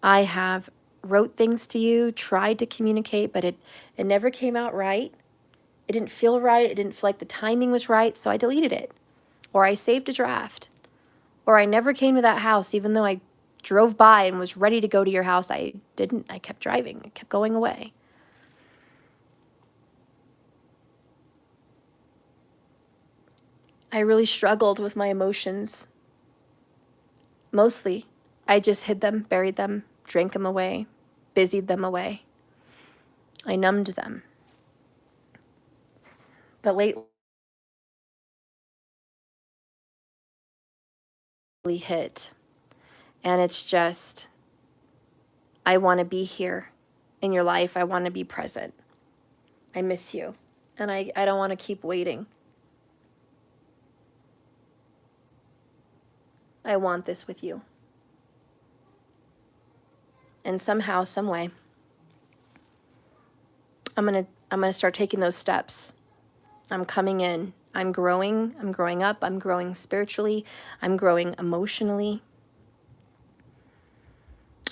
I have wrote things to you, tried to communicate, but it never came out right. It didn't feel right. It didn't feel like the timing was right, so I deleted it. Or I saved a draft. Or I never came to that house, even though I drove by and was ready to go to your house. I didn't. I kept driving. I kept going away. I really struggled with my emotions. Mostly, I just hid them, buried them, drank them away, busied them away. I numbed them. But lately hit, and it's just, I want to be here in your life. I want to be present. I miss you, and I don't want to keep waiting. I want this with you. And somehow, some way, I'm gonna start taking those steps. I'm coming in. I'm growing up, I'm growing spiritually, I'm growing emotionally.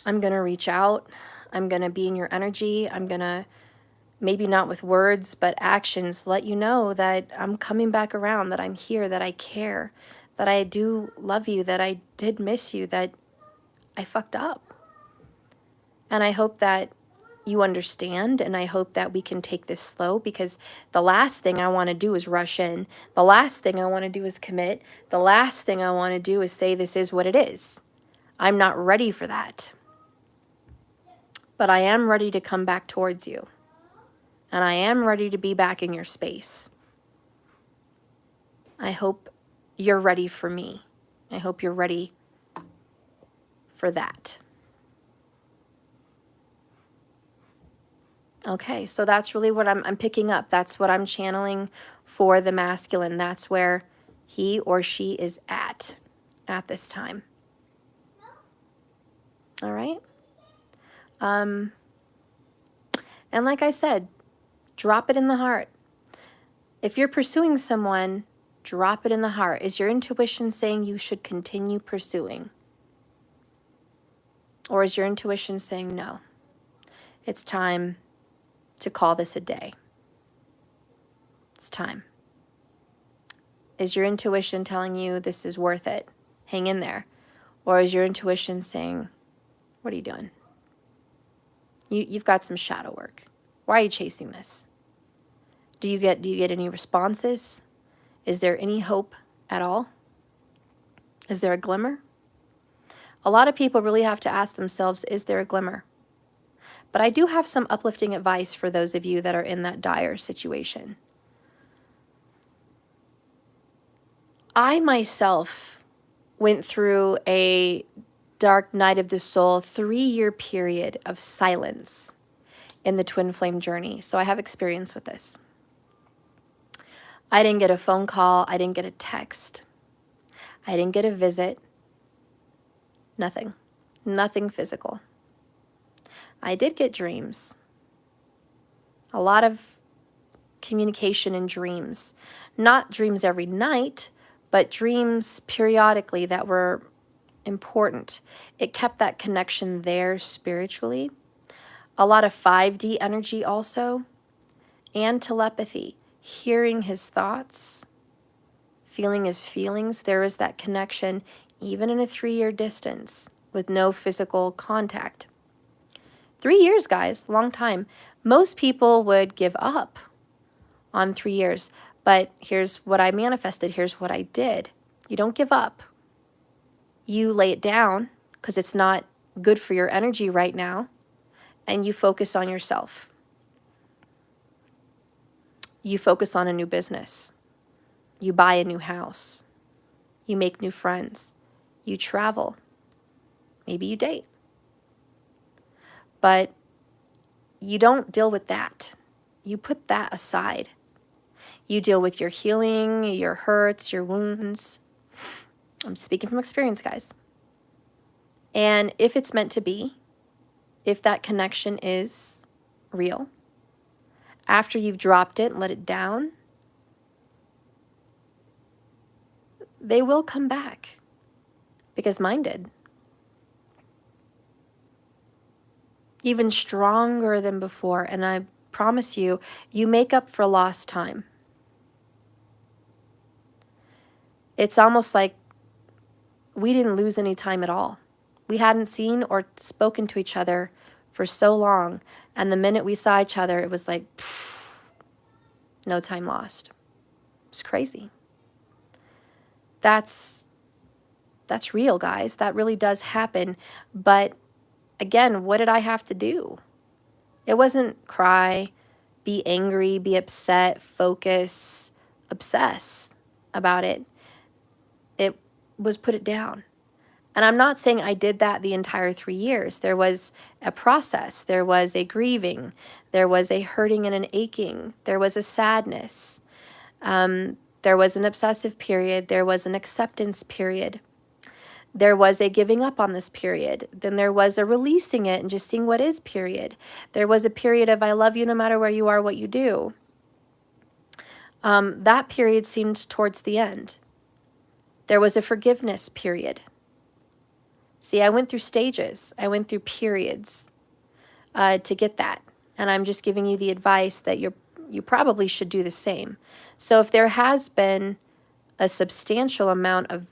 I'm gonna reach out. I'm gonna be in your energy. I'm gonna, maybe not with words, but actions, let you know that I'm coming back around, that I'm here, that I care, that I do love you, that I did miss you, that I fucked up. And I hope that you understand, and I hope that we can take this slow, because the last thing I want to do is rush in. The last thing I want to do is commit. The last thing I want to do is say this is what it is. I'm not ready for that. But I am ready to come back towards you. And I am ready to be back in your space. I hope you're ready for me. I hope you're ready for that. Okay, so that's really what I'm picking up. That's what I'm channeling for the masculine. That's where he or she is at this time. All right? And like I said, drop it in the heart. If you're pursuing someone, drop it in the heart. Is your intuition saying you should continue pursuing? Or is your intuition saying no? It's time to call this a day. It's time. Is your intuition telling you this is worth it? Hang in there. Or is your intuition saying, what are you doing? You've got some shadow work. Why are you chasing this? Do you get any responses? Is there any hope at all? Is there a glimmer? A lot of people really have to ask themselves, is there a glimmer? But I do have some uplifting advice for those of you that are in that dire situation. I myself went through a dark night of the soul, 3-year period of silence in the twin flame journey. So I have experience with this. I didn't get a phone call. I didn't get a text. I didn't get a visit. Nothing. Nothing physical. I did get dreams. A lot of communication in dreams. Not dreams every night, but dreams periodically that were important. It kept that connection there spiritually. A lot of 5D energy also, and telepathy. Hearing his thoughts, feeling his feelings. There is that connection even in a 3-year distance with no physical contact. 3 years, guys, long time. Most people would give up on 3 years, but here's what I manifested. Here's what I did. You don't give up. You lay it down because it's not good for your energy right now, and you focus on yourself. You focus on a new business. You buy a new house. You make new friends. You travel. Maybe you date. But you don't deal with that. You put that aside. You deal with your healing, your hurts, your wounds. I'm speaking from experience, guys. And if it's meant to be, if that connection is real, after you've dropped it and let it down, they will come back, because mine did. Even stronger than before. And I promise you, you make up for lost time. It's almost like we didn't lose any time at all. We hadn't seen or spoken to each other for so long. And the minute we saw each other, it was like, pff, no time lost. It's crazy. That's real, guys. That really does happen. But again, what did I have to do? It wasn't cry, be angry, be upset, focus, obsess about it. It was put it down. And I'm not saying I did that the entire 3 years. There was a process. There was a grieving. There was a hurting and an aching. There was a sadness. There was an obsessive period. There was an acceptance period. There was a giving up on this period. Then there was a releasing it and just seeing what is period. There was a period of I love you no matter where you are, what you do. That period seemed towards the end. There was a forgiveness period. See, I went through stages. I went through periods to get that. And I'm just giving you the advice that you probably should do the same. So if there has been a substantial amount of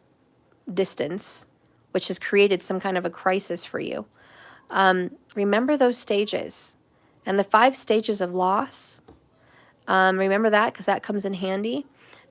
distance, which has created some kind of a crisis for you, remember those stages. And the 5 stages of loss, remember that because that comes in handy.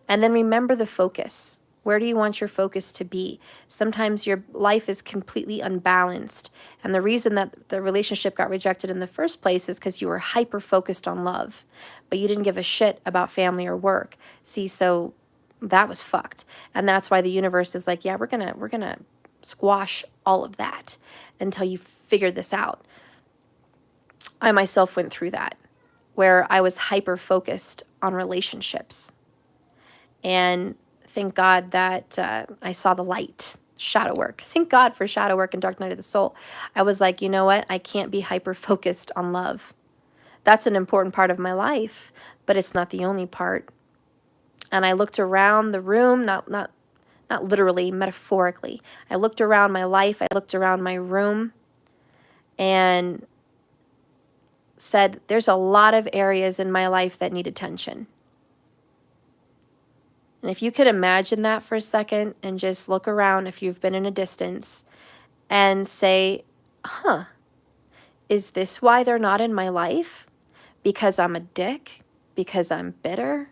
And then remember the focus. Where do you want your focus to be? Sometimes your life is completely unbalanced. And the reason that the relationship got rejected in the first place is because you were hyper-focused on love, but you didn't give a shit about family or work. See, so that was fucked. And that's why the universe is like, yeah, we're gonna squash all of that until you figure this out. I myself went through that, where I was hyper-focused on relationships. And thank God that I saw the light, shadow work. Thank God for shadow work and dark night of the soul. I was like, you know what? I can't be hyper-focused on love. That's an important part of my life, but it's not the only part. And I looked around the room, not literally, metaphorically. I looked around my life. I looked around my room and said, there's a lot of areas in my life that need attention. And if you could imagine that for a second and just look around if you've been in a distance and say, huh, is this why they're not in my life? Because I'm a dick? Because I'm bitter?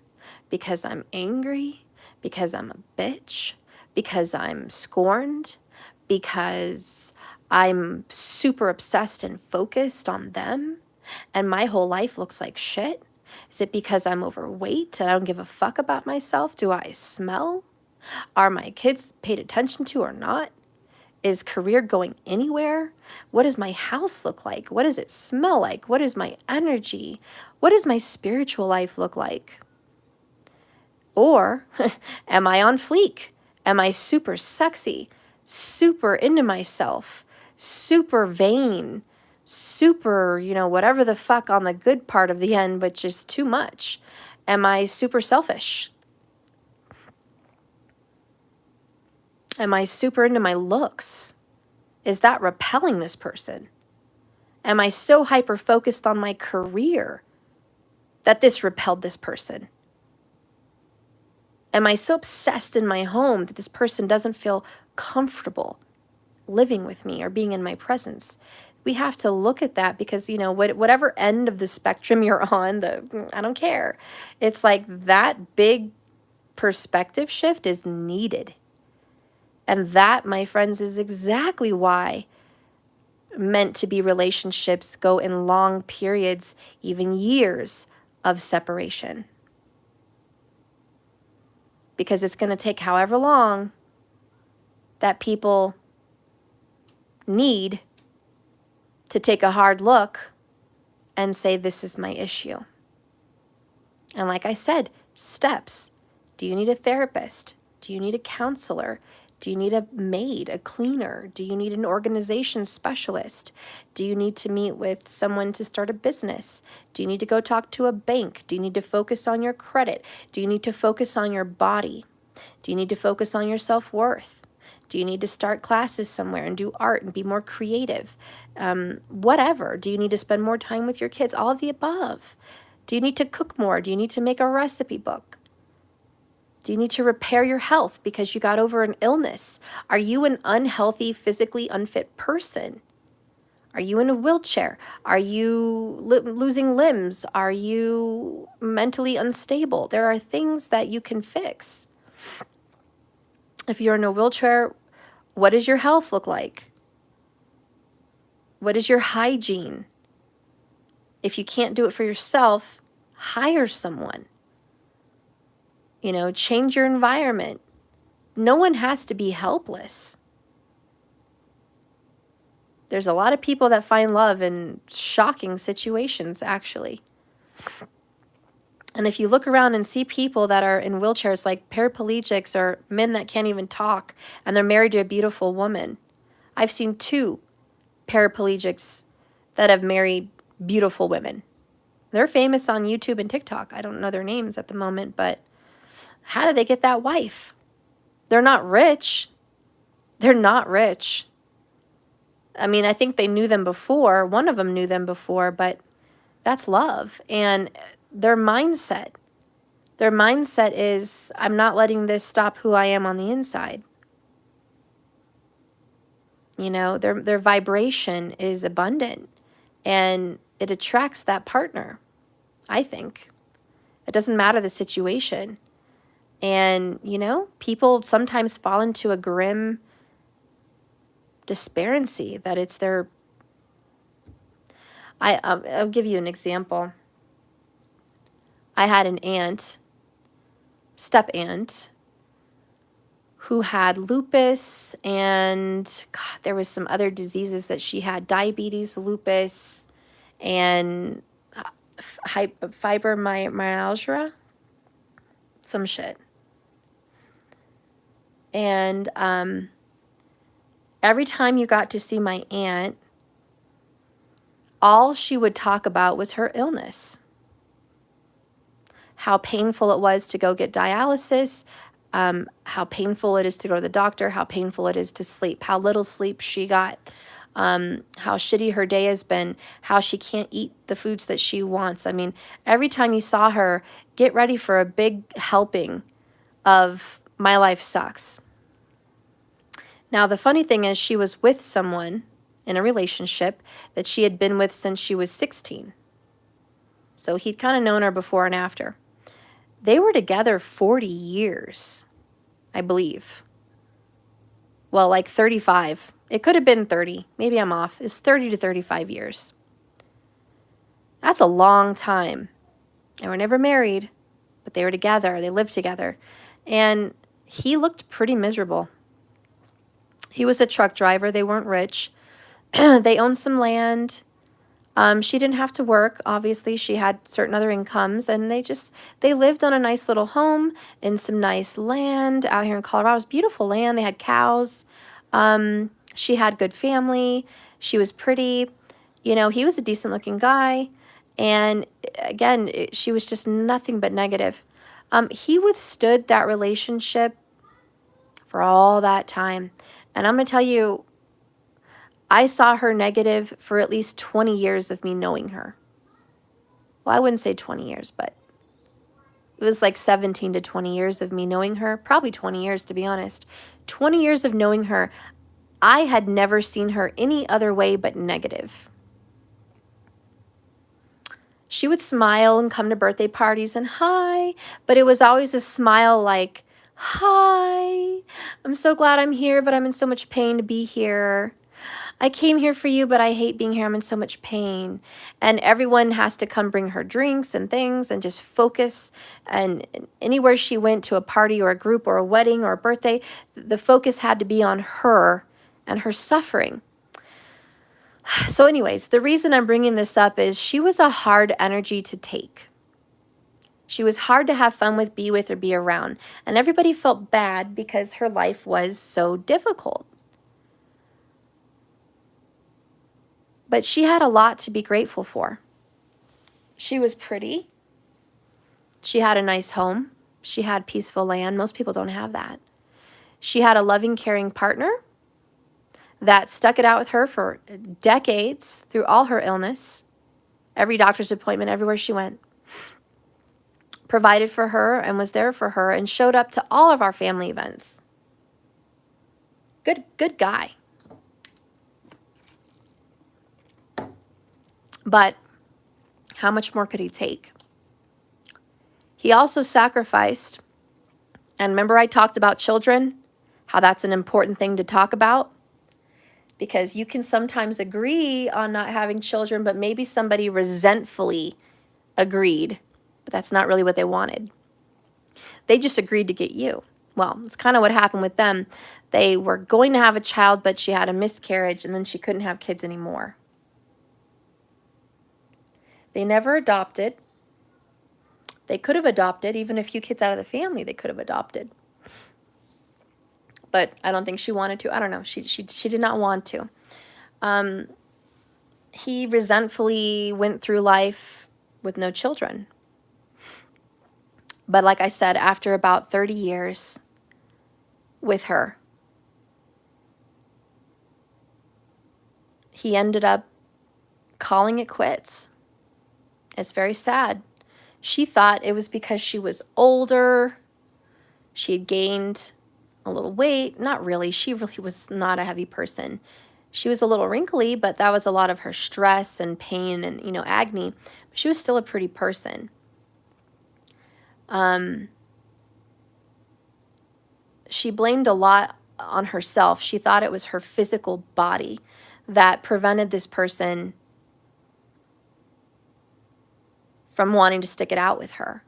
Because I'm angry? Because I'm a bitch? Because I'm scorned? Because I'm super obsessed and focused on them and my whole life looks like shit? Is it because I'm overweight and I don't give a fuck about myself? Do I smell? Are my kids paid attention to or not? Is career going anywhere? What does my house look like? What does it smell like? What is my energy? What does my spiritual life look like? Or am I on fleek? Am I super sexy, super into myself, super vain, super, whatever the fuck on the good part of the end, which is too much? Am I super selfish? Am I super into my looks? Is that repelling this person? Am I so hyper-focused on my career that this repelled this person? Am I so obsessed in my home that this person doesn't feel comfortable living with me or being in my presence? We have to look at that because, whatever end of the spectrum you're on, I don't care. It's like that big perspective shift is needed. And that, my friends, is exactly why meant to be relationships go in long periods, even years of separation. Because it's going to take however long that people need to take a hard look and say, this is my issue. And like I said, steps. Do you need a therapist? Do you need a counselor? Do you need a maid, a cleaner? Do you need an organization specialist? Do you need to meet with someone to start a business? Do you need to go talk to a bank? Do you need to focus on your credit? Do you need to focus on your body? Do you need to focus on your self-worth? Do you need to start classes somewhere and do art and be more creative? Whatever. Do you need to spend more time with your kids? All of the above. Do you need to cook more? Do you need to make a recipe book? Do you need to repair your health because you got over an illness? Are you an unhealthy, physically unfit person? Are you in a wheelchair? Are you losing limbs? Are you mentally unstable? There are things that you can fix. If you're in a wheelchair, what does your health look like? What is your hygiene? If you can't do it for yourself, hire someone. Change your environment. No one has to be helpless. There's a lot of people that find love in shocking situations, actually. And if you look around and see people that are in wheelchairs, like paraplegics or men that can't even talk, and they're married to a beautiful woman. I've seen 2 paraplegics that have married beautiful women. They're famous on YouTube and TikTok. I don't know their names at the moment, but how did they get that wife? They're not rich. They're not rich. I mean, I think they knew them before. One of them knew them before, but that's love. And their mindset is, I'm not letting this stop who I am on the inside. You know, their vibration is abundant, and it attracts that partner, I think. It doesn't matter the situation. And, you know, people sometimes fall into a grim desparency that it's their... I'll give you an example. I had an aunt, step aunt, who had lupus, and God, there was some other diseases that she had: diabetes, lupus, and fibromyalgia, some shit. And every time you got to see my aunt, all she would talk about was her illness. How painful it was to go get dialysis, how painful it is to go to the doctor, how painful it is to sleep, how little sleep she got, how shitty her day has been, how she can't eat the foods that she wants. I mean, every time you saw her, get ready for a big helping of my life sucks. Now, the funny thing is, she was with someone in a relationship that she had been with since she was 16. So he'd kind of known her before and after. They were together 40 years, I believe. Well, like 35. It could have been 30. Maybe I'm off. It's 30 to 35 years. That's a long time. They were never married, but they were together. They lived together. And he looked pretty miserable. He was a truck driver. They weren't rich. They owned some land. She didn't have to work. Obviously, she had certain other incomes, and they lived on a nice little home in some nice land out here in Colorado. It was beautiful land. They had cows. She had good family. She was pretty. You know, he was a decent looking guy. And again, she was just nothing but negative. He withstood that relationship for all that time. And I'm going to tell you, I saw her negative for at least 20 years of me knowing her. Well, I wouldn't say 20 years, but it was like 17 to 20 years of me knowing her. Probably 20 years, to be honest. 20 years of knowing her, I had never seen her any other way but negative. She would smile and come to birthday parties and hi, but it was always a smile like, hi, I'm so glad I'm here, but I'm in so much pain to be here. I came here for you, but I hate being here. I'm in so much pain. And everyone has to come bring her drinks and things and just focus. And anywhere she went, to a party or a group or a wedding or a birthday, the focus had to be on her and her suffering. So anyways, the reason I'm bringing this up is she was a hard energy to take. She was hard to have fun with, be with, or be around. And everybody felt bad because her life was so difficult. But she had a lot to be grateful for. She was pretty. She had a nice home. She had peaceful land. Most people don't have that. She had a loving, caring partner that stuck it out with her for decades through all her illness. Every doctor's appointment, everywhere she went. Provided for her and was there for her and showed up to all of our family events. Good guy. But how much more could he take? He also sacrificed, and remember I talked about children, how that's an important thing to talk about? Because you can sometimes agree on not having children, but maybe somebody resentfully agreed, but that's not really what they wanted. They just agreed to get you. Well, it's kind of what happened with them. They were going to have a child, but she had a miscarriage, and then she couldn't have kids anymore. They never adopted. They could have adopted, even a few kids out of the family they could have adopted. But I don't think she wanted to. I don't know. She did not want to. He resentfully went through life with no children. But like I said, after about 30 years with her, he ended up calling it quits. It's very sad. She thought it was because she was older. She had gained a little weight. Not really. She really was not a heavy person. She was a little wrinkly, but that was a lot of her stress and pain and, you know, agony. But she was still a pretty person. She blamed a lot on herself. She thought it was her physical body that prevented this person from wanting to stick it out with her.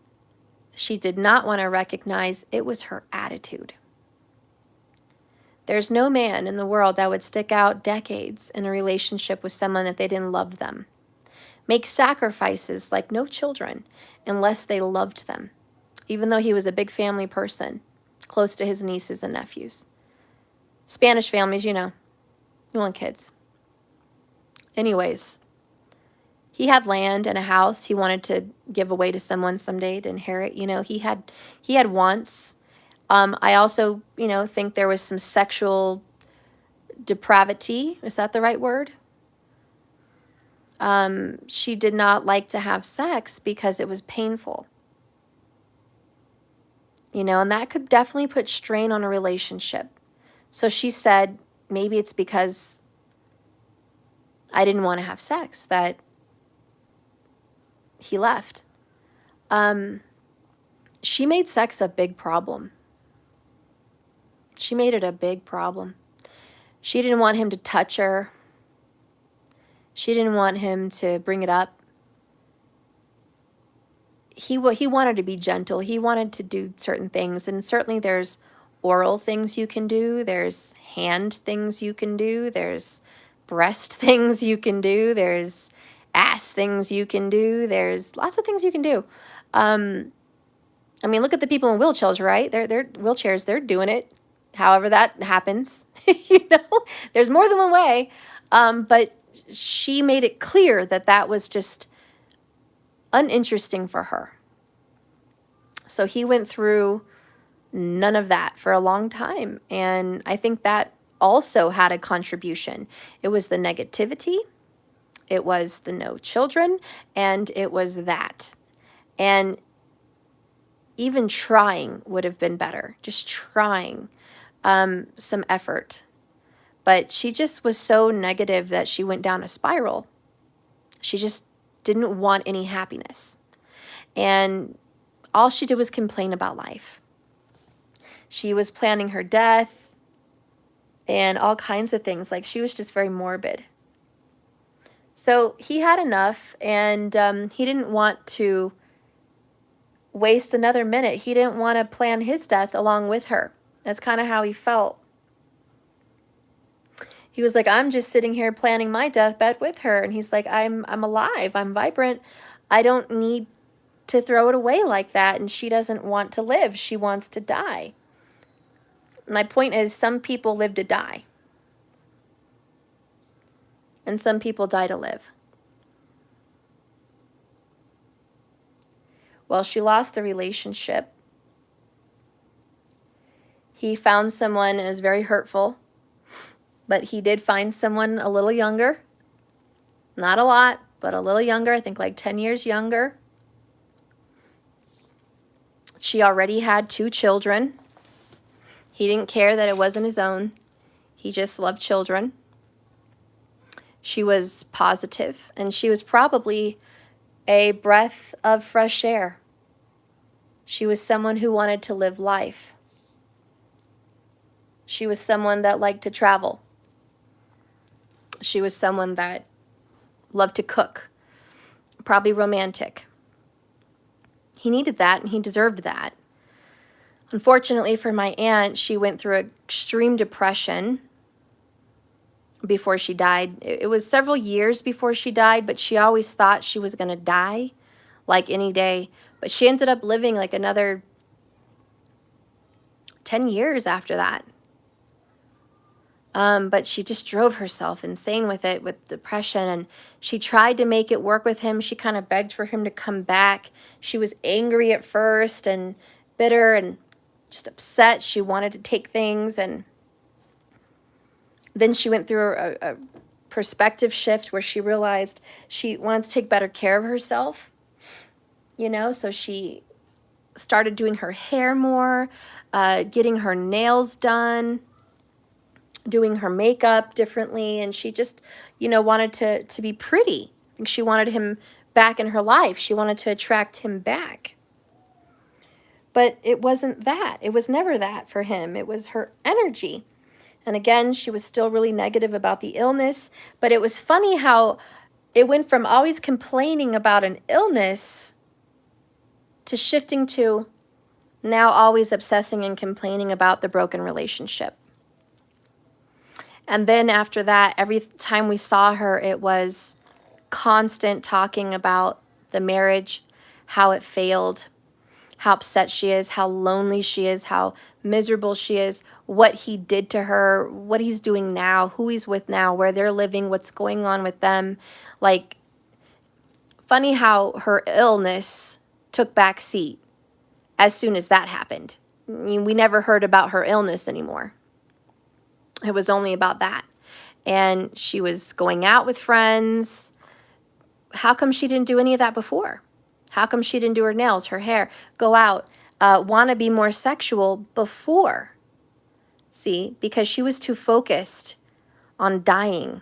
She did not want to recognize it was her attitude. There's no man in the world that would stick out decades in a relationship with someone that they didn't love them. Make sacrifices like no children unless they loved them, even though he was a big family person, close to his nieces and nephews. Spanish families, you know, you want kids. Anyways, he had land and a house he wanted to give away to someone someday to inherit. You know, he had wants. I also, you know, think there was some sexual depravity. Is that the right word? She did not like to have sex because it was painful. You know, and that could definitely put strain on a relationship. So she said, maybe it's because I didn't want to have sex that he left. She made sex a big problem. She made it a big problem. She didn't want him to touch her. She didn't want him to bring it up. He wanted to be gentle. He wanted to do certain things. And certainly there's oral things you can do. There's hand things you can do. There's breast things you can do. There's ass things you can do. There's lots of things you can do. I mean, look at the people in wheelchairs, right? They're wheelchairs. They're doing it. However that happens, you know, there's more than one way. But she made it clear that that was just uninteresting for her. So he went through none of that for a long time. And I think that also had a contribution. It was the negativity. It was the no children. And it was that. And even trying would have been better. Just trying. Some effort. But she just was so negative that she went down a spiral. She just didn't want any happiness. And all she did was complain about life. She was planning her death and all kinds of things. Like, she was just very morbid. So he had enough, and he didn't want to waste another minute. He didn't want to plan his death along with her. That's kind of how he felt. He was like, I'm just sitting here planning my deathbed with her. And he's like, I'm alive. I'm vibrant. I don't need to throw it away like that. And she doesn't want to live. She wants to die. My point is, some people live to die. And some people die to live. Well, she lost the relationship. He found someone, it was very hurtful, but he did find someone a little younger. Not a lot, but a little younger, I think like 10 years younger. She already had 2 children. He didn't care that it wasn't his own. He just loved children. She was positive, and she was probably a breath of fresh air. She was someone who wanted to live life. She was someone that liked to travel. She was someone that loved to cook, probably romantic. He needed that, and he deserved that. Unfortunately for my aunt, she went through extreme depression before she died. It was several years before she died, but she always thought she was going to die. like any day. But she ended up living like another 10 years after that. But she just drove herself insane with it, with depression, and she tried to make it work with him. She kind of begged for him to come back. She was angry at first and bitter and just upset. She wanted to take things, and then she went through a perspective shift where she realized she wanted to take better care of herself, you know, so she started doing her hair more, getting her nails done, doing her makeup differently, and she just, you know, wanted to be pretty. I think she wanted him back in her life. She wanted to attract him back. But it wasn't that. It was never that for him. It was her energy. And again, she was still really negative about the illness, but it was funny how it went from always complaining about an illness to shifting to now always obsessing and complaining about the broken relationship. And then after that, every time we saw her, it was constant talking about the marriage, how it failed, how upset she is, how lonely she is, how miserable she is, what he did to her, what he's doing now, who he's with now, where they're living, what's going on with them. Like, funny how her illness took back seat as soon as that happened. We never heard about her illness anymore. It was only about that. And she was going out with friends. How come she didn't do any of that before? How come she didn't do her nails, her hair, go out, want to be more sexual before? See, because she was too focused on dying.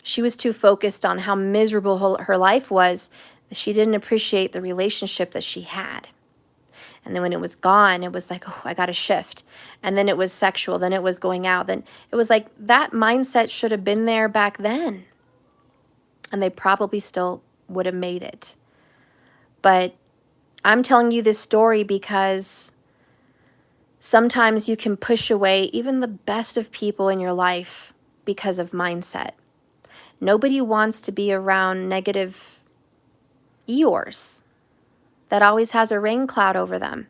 She was too focused on how miserable her life was. She didn't appreciate the relationship that she had. And then when it was gone, it was like, oh, I got to shift. And then it was sexual. Then it was going out. Then it was like that mindset should have been there back then. And they probably still would have made it. But I'm telling you this story because sometimes you can push away even the best of people in your life because of mindset. Nobody wants to be around negative Eeyores that always has a rain cloud over them.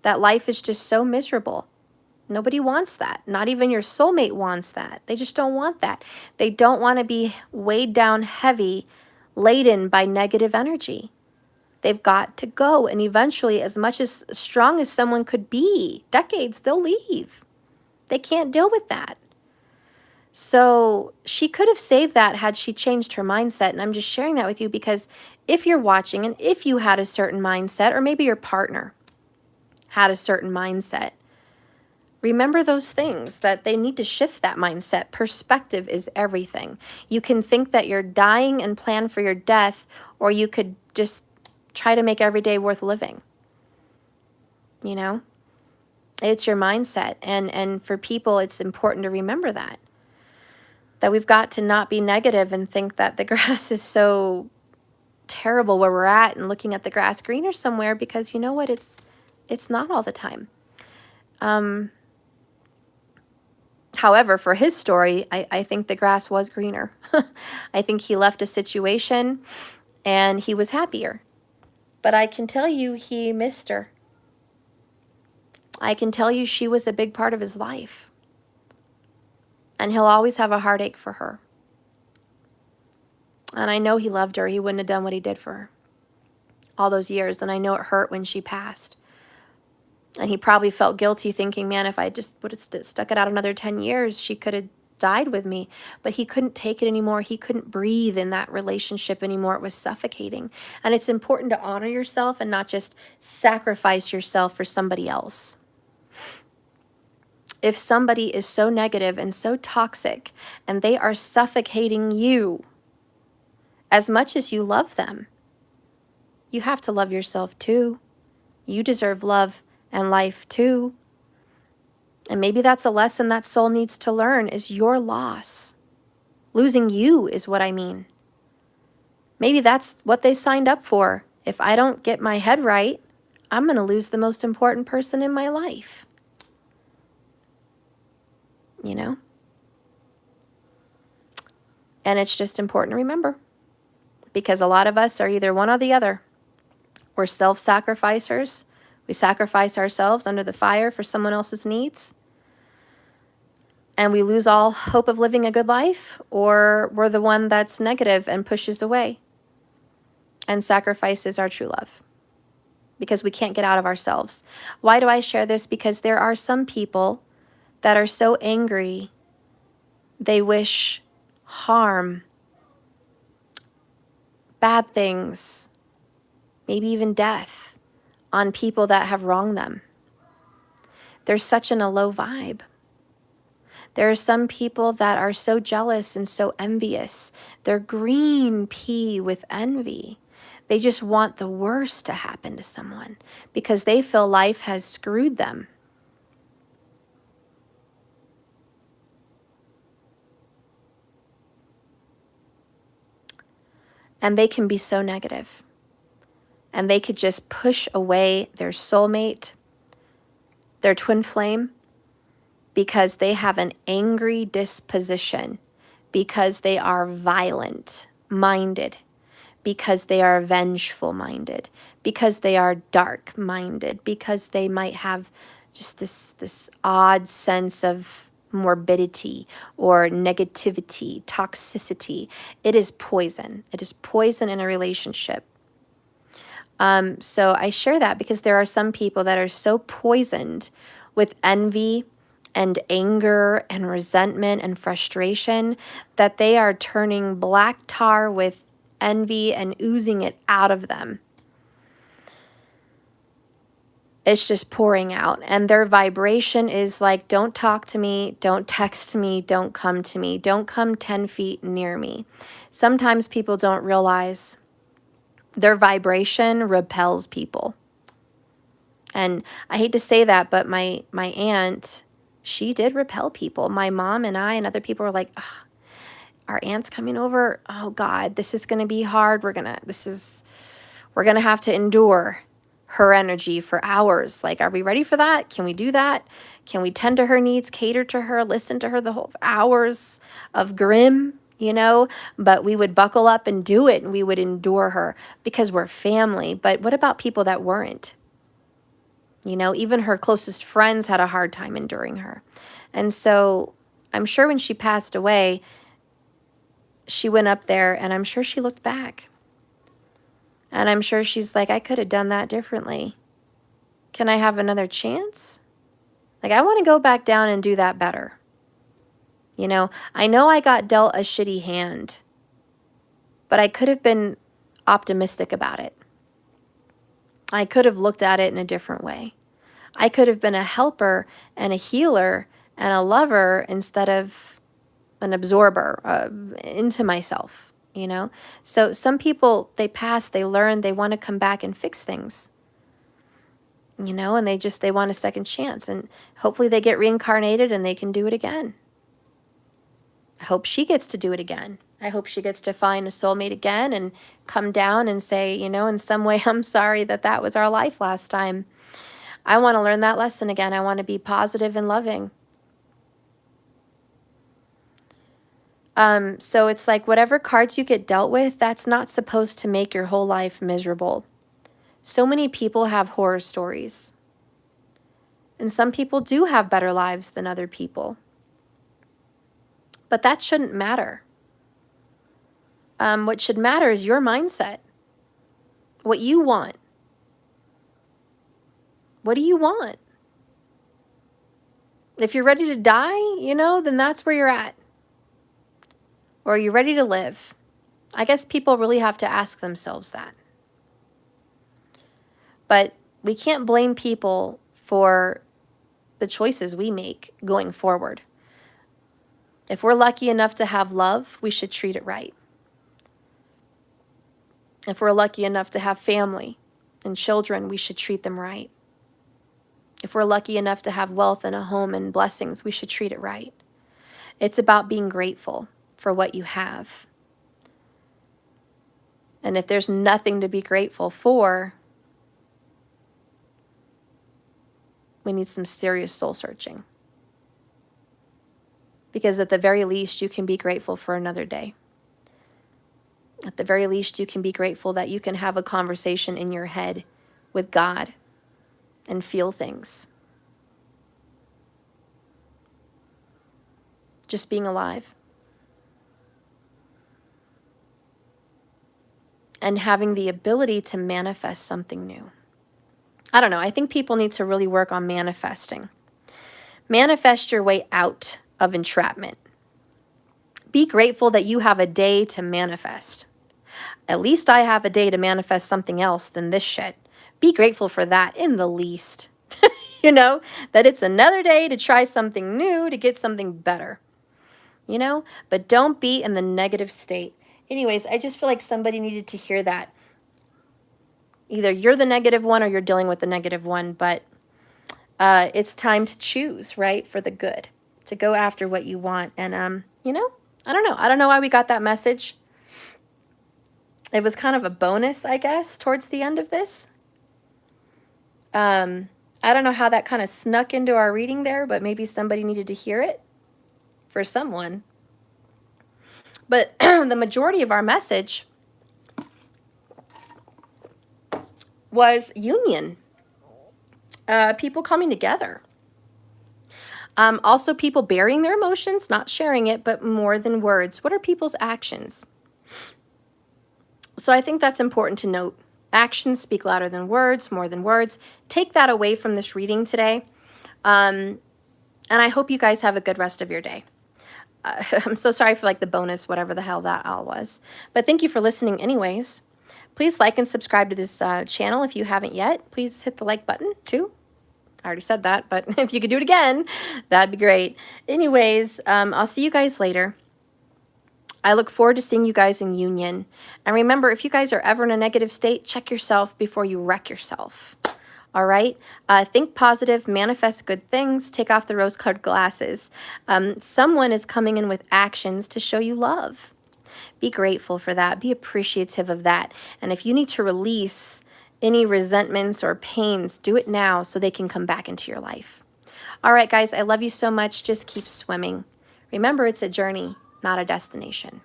That life is just so miserable. Nobody wants that. Not even your soulmate wants that. They just don't want that. They don't want to be weighed down heavy, laden by negative energy. They've got to go. And eventually, as much as strong as someone could be, decades, they'll leave. They can't deal with that. So she could have saved that had she changed her mindset. And I'm just sharing that with you because if you're watching and if you had a certain mindset, or maybe your partner had a certain mindset, remember those things, that they need to shift that mindset. Perspective is everything. You can think that you're dying and plan for your death, or you could just try to make every day worth living. You know, it's your mindset. And for people, it's important to remember that we've got to not be negative and think that the grass is so terrible where we're at and looking at the grass greener somewhere, because you know what? It's not all the time. However, for his story, I think the grass was greener. I think he left a situation and he was happier. But I can tell you he missed her. I can tell you she was a big part of his life. And he'll always have a heartache for her. And I know he loved her. He wouldn't have done what he did for her all those years. And I know it hurt when she passed. And he probably felt guilty thinking, man, if I just would have stuck it out another 10 years, she could have died with me. But he couldn't take it anymore. He couldn't breathe in that relationship anymore. It was suffocating. And it's important to honor yourself and not just sacrifice yourself for somebody else. If somebody is so negative and so toxic and they are suffocating you as much as you love them, you have to love yourself too. You deserve love and life too. And maybe that's a lesson that soul needs to learn, is your loss. Losing you is what I mean. Maybe that's what they signed up for. If I don't get my head right, I'm going to lose the most important person in my life. You know? And it's just important to remember, because a lot of us are either one or the other. We're self-sacrificers. We sacrifice ourselves under the fire for someone else's needs. And we lose all hope of living a good life, or we're the one that's negative and pushes away and sacrifices our true love because we can't get out of ourselves. Why do I share this? Because there are some people that are so angry, they wish harm, bad things, maybe even death on people that have wronged them. They're such in a low vibe. There are some people that are so jealous and so envious. They're green pea with envy. They just want the worst to happen to someone because they feel life has screwed them. And they can be so negative. And they could just push away their soulmate, their twin flame, because they have an angry disposition, because they are violent-minded, because they are vengeful-minded, because they are dark-minded, because they might have just this odd sense of morbidity or negativity, toxicity. It is poison. It is poison in a relationship. So I share that because there are some people that are so poisoned with envy and anger and resentment and frustration that they are turning black tar with envy and oozing it out of them. It's just pouring out. And their vibration is like, don't talk to me, don't text me, don't come to me, don't come 10 feet near me. Sometimes people don't realize their vibration repels people. And I hate to say that, but my aunt, she did repel people. My mom and I and other people were like, ugh, our aunt's coming over. Oh God, this is going to be hard. We're going to have to endure her energy for hours. Like, are we ready for that? Can we do that? Can we tend to her needs, cater to her, listen to her the whole hours of grim, you know? But we would buckle up and do it, and we would endure her because we're family. But what about people that weren't? You know, even her closest friends had a hard time enduring her. And so I'm sure when she passed away, she went up there and I'm sure she looked back. And I'm sure she's like, I could have done that differently. Can I have another chance? Like, I want to go back down and do that better. You know I got dealt a shitty hand, but I could have been optimistic about it. I could have looked at it in a different way. I could have been a helper and a healer and a lover instead of an absorber into myself, you know? So some people, they pass, they learn, they want to come back and fix things, you know, and they want a second chance. And hopefully they get reincarnated and they can do it again. I hope she gets to do it again. I hope she gets to find a soulmate again and come down and say, you know, in some way, I'm sorry that was our life last time. I want to learn that lesson again. I want to be positive and loving. So it's like whatever cards you get dealt with, that's not supposed to make your whole life miserable. So many people have horror stories. And some people do have better lives than other people. But that shouldn't matter. What should matter is your mindset. What you want. What do you want? If you're ready to die, you know, then that's where you're at. Or are you ready to live? I guess people really have to ask themselves that. But we can't blame people for the choices we make going forward. If we're lucky enough to have love, we should treat it right. If we're lucky enough to have family and children, we should treat them right. If we're lucky enough to have wealth and a home and blessings, we should treat it right. It's about being grateful for what you have. And if there's nothing to be grateful for, we need some serious soul searching. Because at the very least, you can be grateful for another day. At the very least, you can be grateful that you can have a conversation in your head with God and feel things. Just being alive. And having the ability to manifest something new. I don't know. I think people need to really work on manifesting. Manifest your way out of entrapment. Be grateful that you have a day to manifest. At least I have a day to manifest something else than this shit. Be grateful for that in the least. You know, that it's another day to try something new, to get something better. You know, but don't be in the negative state. Anyways, I just feel like somebody needed to hear that. Either you're the negative one or you're dealing with the negative one, but it's time to choose, right, for the good, to go after what you want. And, you know, I don't know. I don't know why we got that message. It was kind of a bonus, I guess, towards the end of this. I don't know how that kind of snuck into our reading there, but maybe somebody needed to hear it for someone. But the majority of our message was union. People coming together. Also people burying their emotions, not sharing it, but more than words. What are people's actions? So I think that's important to note. Actions speak louder than words, more than words. Take that away from this reading today. And I hope you guys have a good rest of your day. I'm so sorry for like the bonus, whatever the hell that all was. But thank you for listening anyways. Please like and subscribe to this channel if you haven't yet. Please hit the like button too. I already said that, but if you could do it again, that'd be great. Anyways, I'll see you guys later. I look forward to seeing you guys in union. And remember, if you guys are ever in a negative state, check yourself before you wreck yourself. All right? Think positive, manifest good things, take off the rose-colored glasses. Someone is coming in with actions to show you love. Be grateful for that. Be appreciative of that. And if you need to release any resentments or pains, do it now so they can come back into your life. All right, guys, I love you so much. Just keep swimming. Remember, it's a journey, not a destination.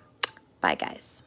Bye, guys.